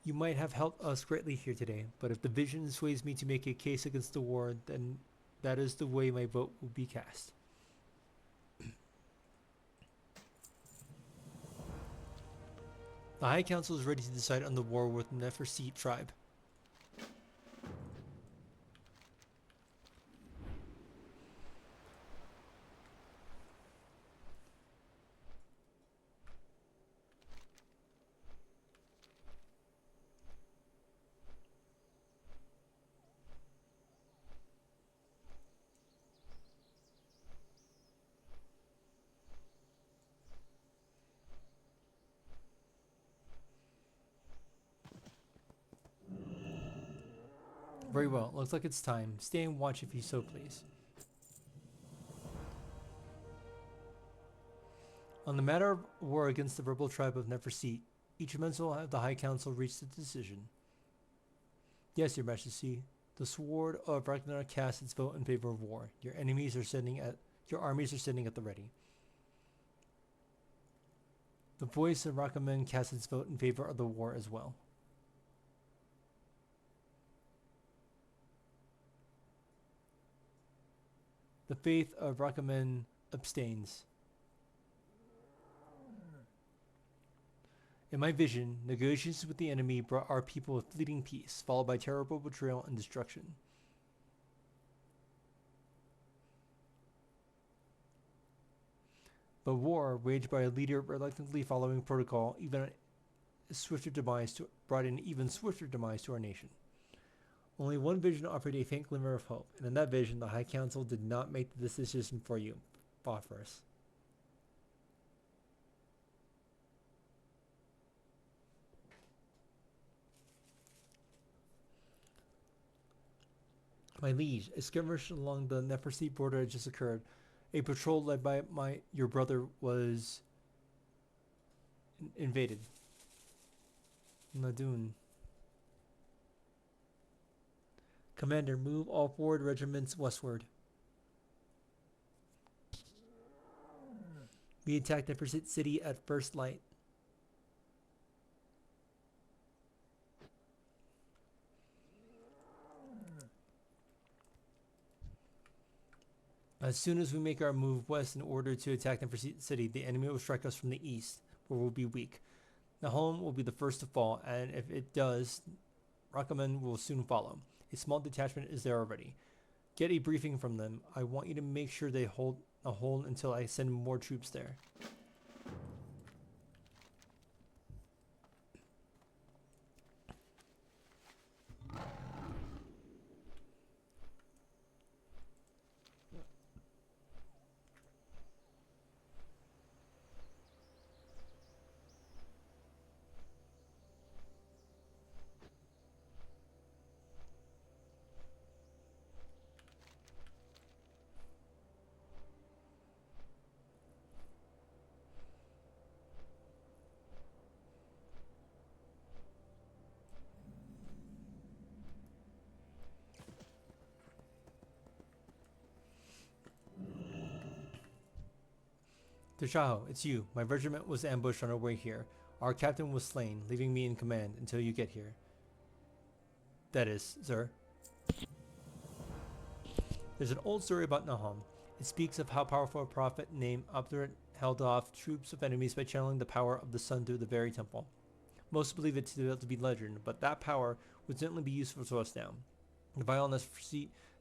You might have helped us greatly here today, but if the vision sways me to make a case against the war, then that is the way my vote will be cast. The High Council is ready to decide on the war with the Neferseat tribe. Very well, looks like it's time. Stay and watch if you so please. On the matter of war against the rebel tribe of Neferseat, each member of the High Council reached a decision. Yes, Your Majesty, the Sword of Ragnar cast its vote in favor of war. Your armies are standing at the ready. The voice of Rakamen cast its vote in favor of the war as well. The faith of Rakamen abstains. In my vision, negotiations with the enemy brought our people a fleeting peace, followed by terrible betrayal and destruction. But war, waged by a leader reluctantly following protocol, brought an even swifter demise to our nation. Only one vision offered a faint glimmer of hope, and in that vision the High Council did not make the decision for you, Phosphorus. My liege, a skirmish along the Neferseat border had just occurred. A patrol led by your brother was invaded. Nadun. Commander, move all forward regiments westward. We attack the pursuit city at first light. As soon as we make our move west in order to attack the pursuit city, the enemy will strike us from the east, where we'll be weak. Nahom will be the first to fall, and if it does, Rakaman will soon follow. A small detachment is there already. Get a briefing from them. I want you to make sure they hold a hold until I send more troops there. Tashaho, it's you. My regiment was ambushed on our way here. Our captain was slain, leaving me in command until you get here. That is, sir. There's an old story about Nahom. It speaks of how powerful a prophet named Abdurat held off troops of enemies by channeling the power of the sun through the very temple. Most believe it to be legend, but that power would certainly be useful to us now. The Violinist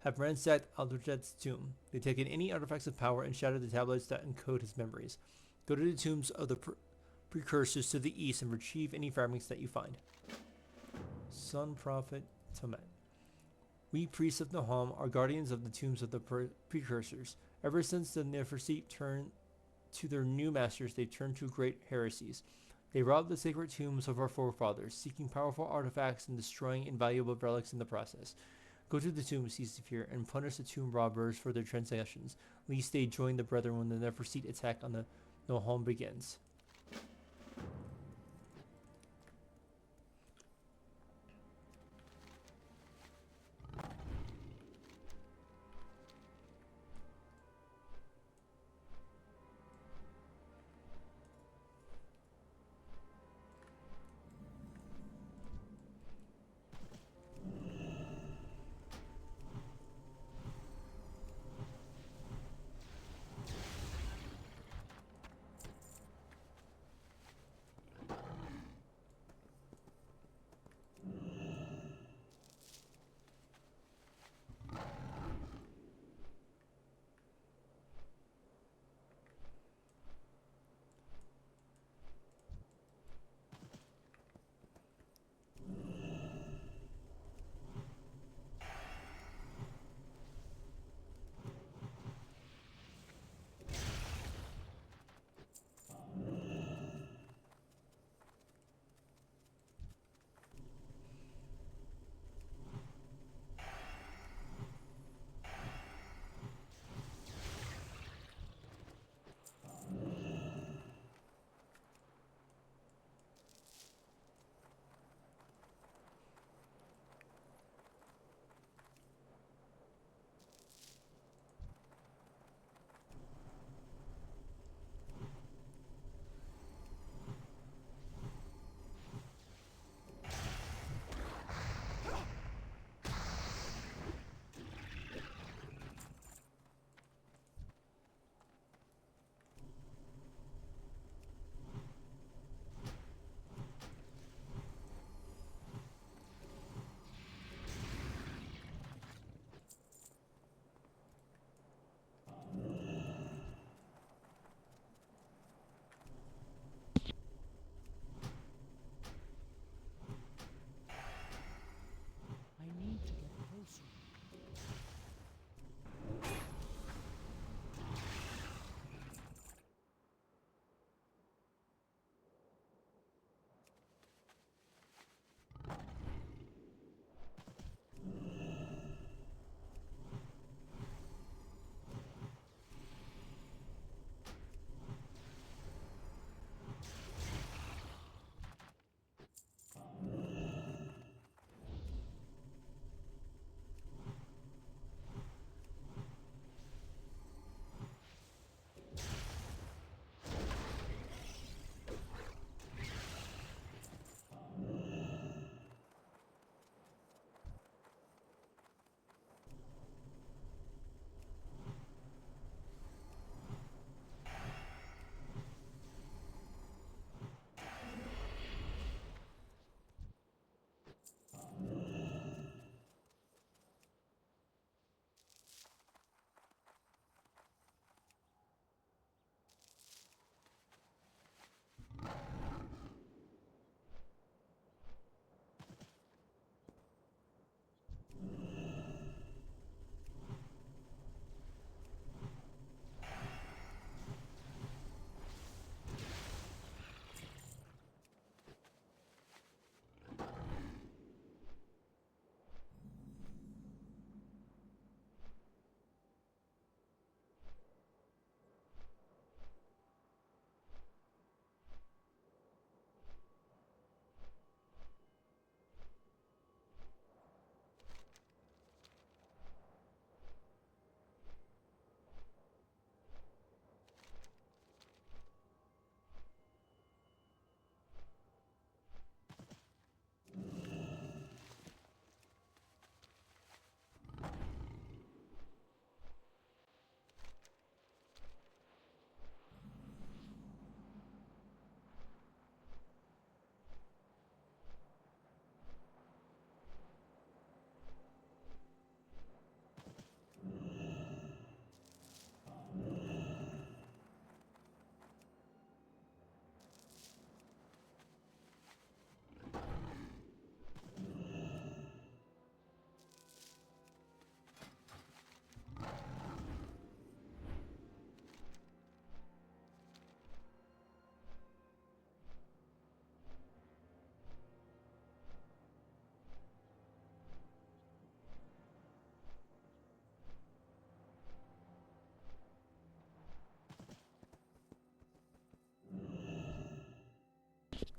have ransacked Aldurat's tomb. They've taken any artifacts of power and shattered the tablets that encode his memories. Go to the tombs of the precursors to the east and retrieve any fragments that you find. Sun Prophet Tomet. We priests of Nahom are guardians of the tombs of the precursors. Ever since the Nefertiti turned to their new masters, they've turned to great heresies. They robbed the sacred tombs of our forefathers, seeking powerful artifacts and destroying invaluable relics in the process. Go to the tombs, Seastifier, and punish the tomb robbers for their transgressions, lest they join the brethren when the Nefertiti attack on the Nahom begins.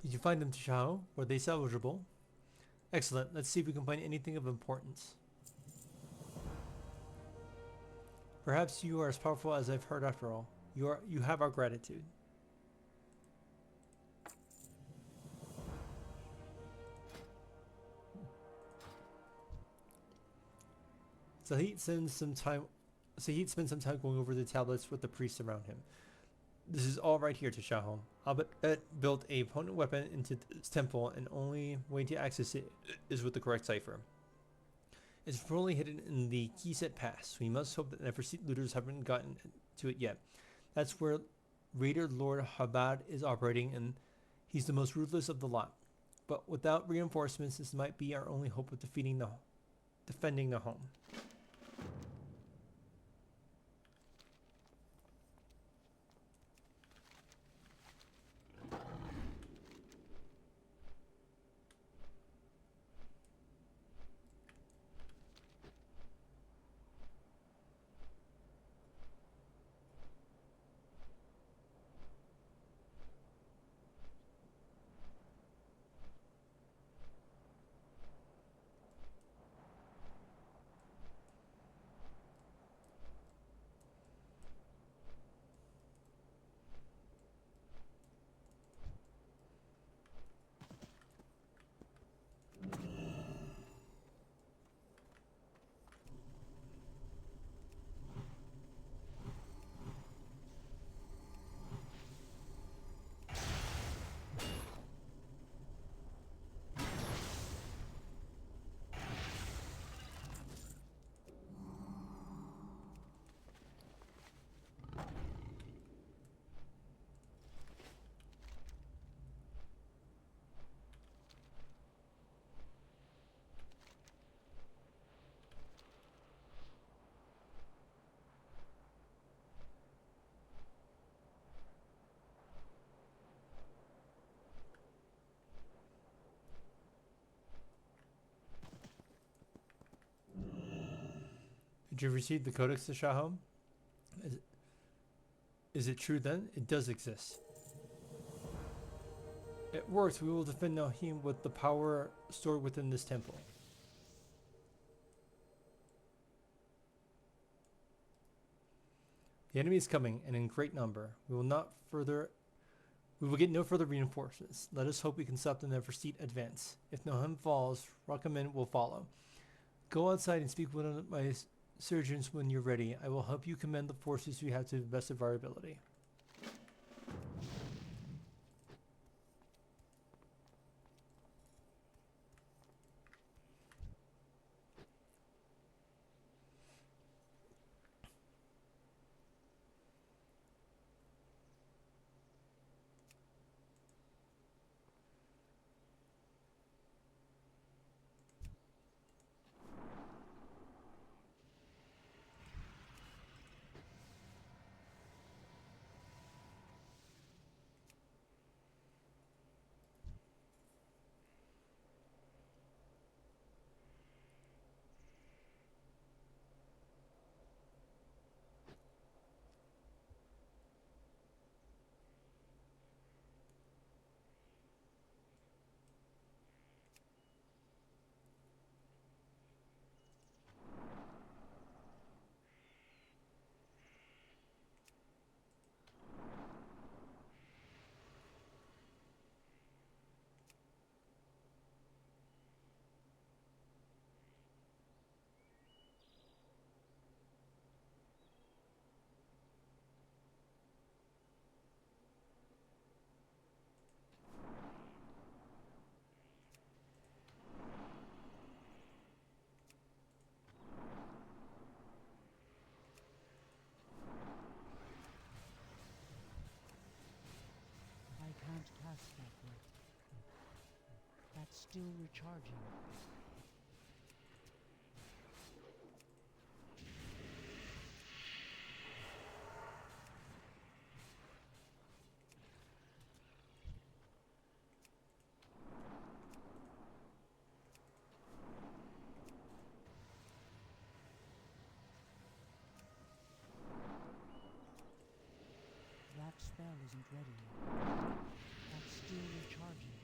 Did you find them, Tashaho? Were they salvageable? Excellent. Let's see if we can find anything of importance. Perhaps you are as powerful as I've heard after all. You have our gratitude. Sahit spends some time going over the tablets with the priests around him. This is all right here, Tashaho. Albert built a potent weapon into this temple, and only way to access it is with the correct cipher. It's fully hidden in the Keyset Pass. We must hope that Neverseat looters haven't gotten to it yet. That's where Raider Lord Habad is operating, and he's the most ruthless of the lot. But without reinforcements, this might be our only hope of defending the home. Did you receive the Codex to Shahom? Is it true then? It does exist. It works. We will defend Nahim with the power stored within this temple. The enemy is coming, and in great number. We will get no further reinforcements. Let us hope we can stop the Neverseat advance. If Nahim falls, Rakaman will follow. Go outside and speak with one of my surgeons when you're ready. I will help you command the forces we have to the best of our ability. I can't cast that yet. That's still recharging. That spell isn't ready yet. That's Still recharging.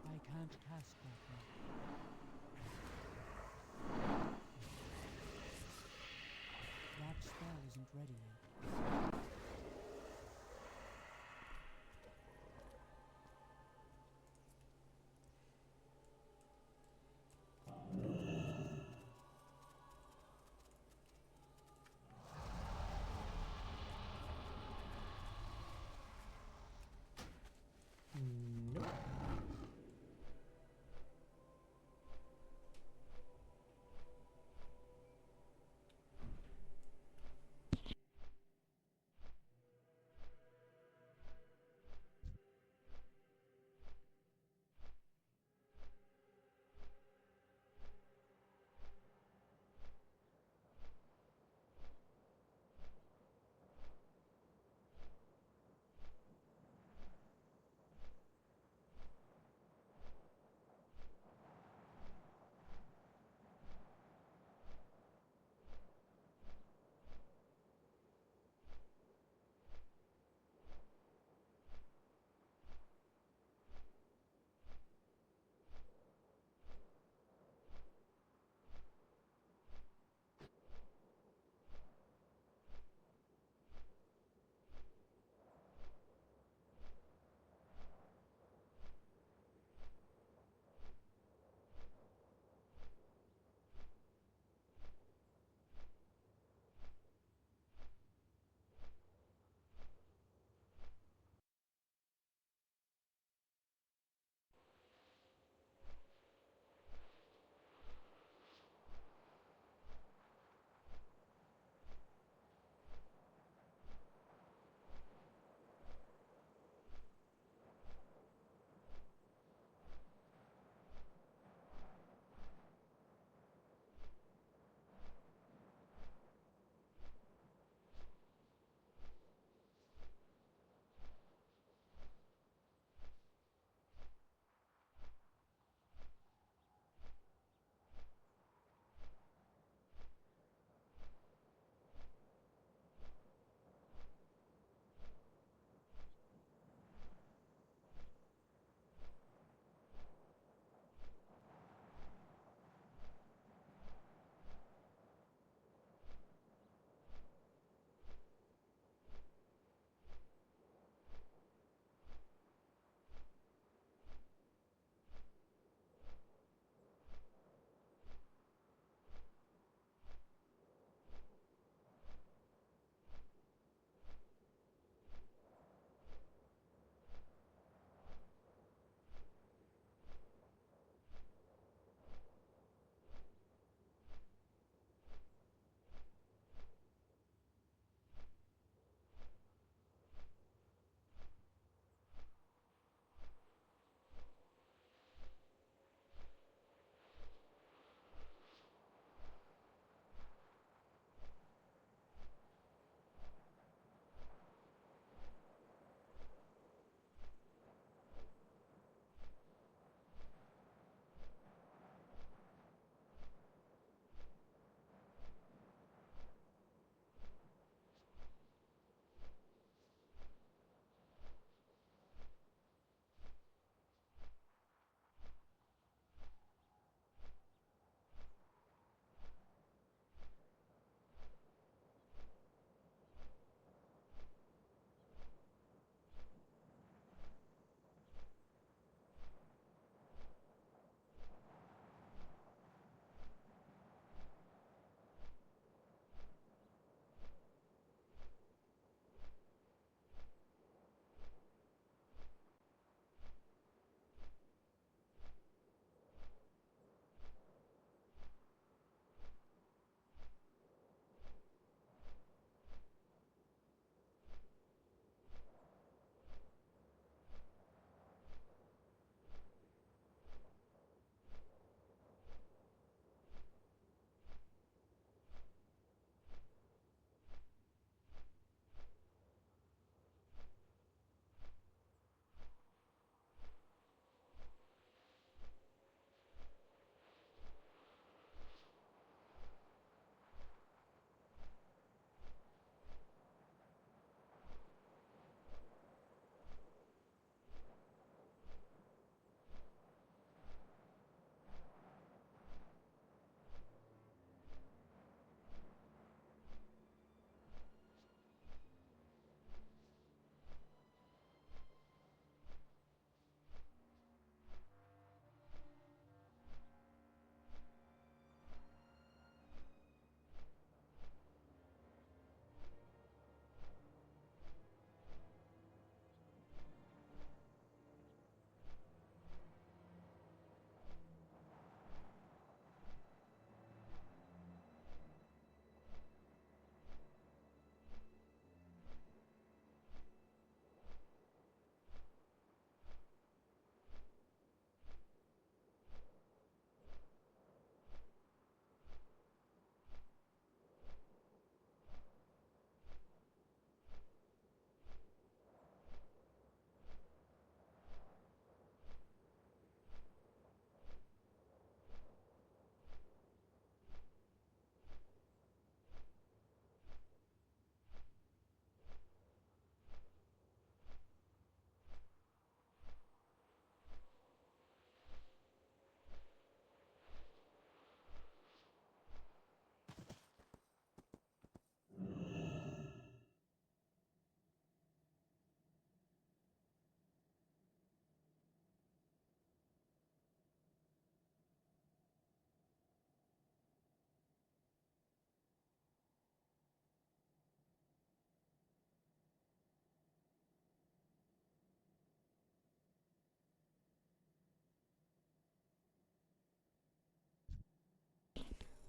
I can't cast that yet. That spell isn't ready yet. Nope.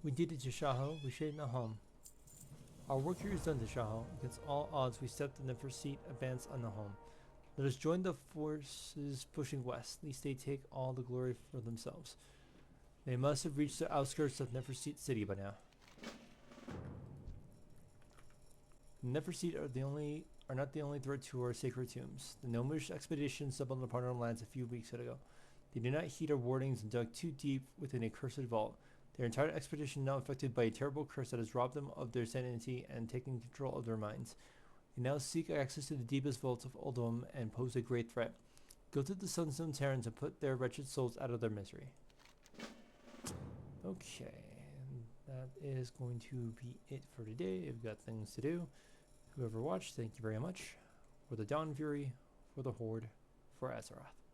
We did it, Tashaho. We stayed in the home. Our work here is done, Tashaho. Against all odds, we stepped in the first seat, advance on the home. Let us join the forces pushing west, lest they take all the glory for themselves. They must have reached the outskirts of Neferseat City by now. Neferseat are not the only threat to our sacred tombs. The Gnomish expedition stumbled upon our lands a few weeks ago. They did not heed our warnings and dug too deep within a cursed vault. Their entire expedition now affected by a terrible curse that has robbed them of their sanity and taken control of their minds. They now seek access to the deepest vaults of Uldum and pose a great threat. Go to the Sunstone Terrans and put their wretched souls out of their misery. Okay, that is going to be it for today. We've got things to do. Whoever watched, thank you very much. For the Dawn Fury, for the Horde, for Azeroth.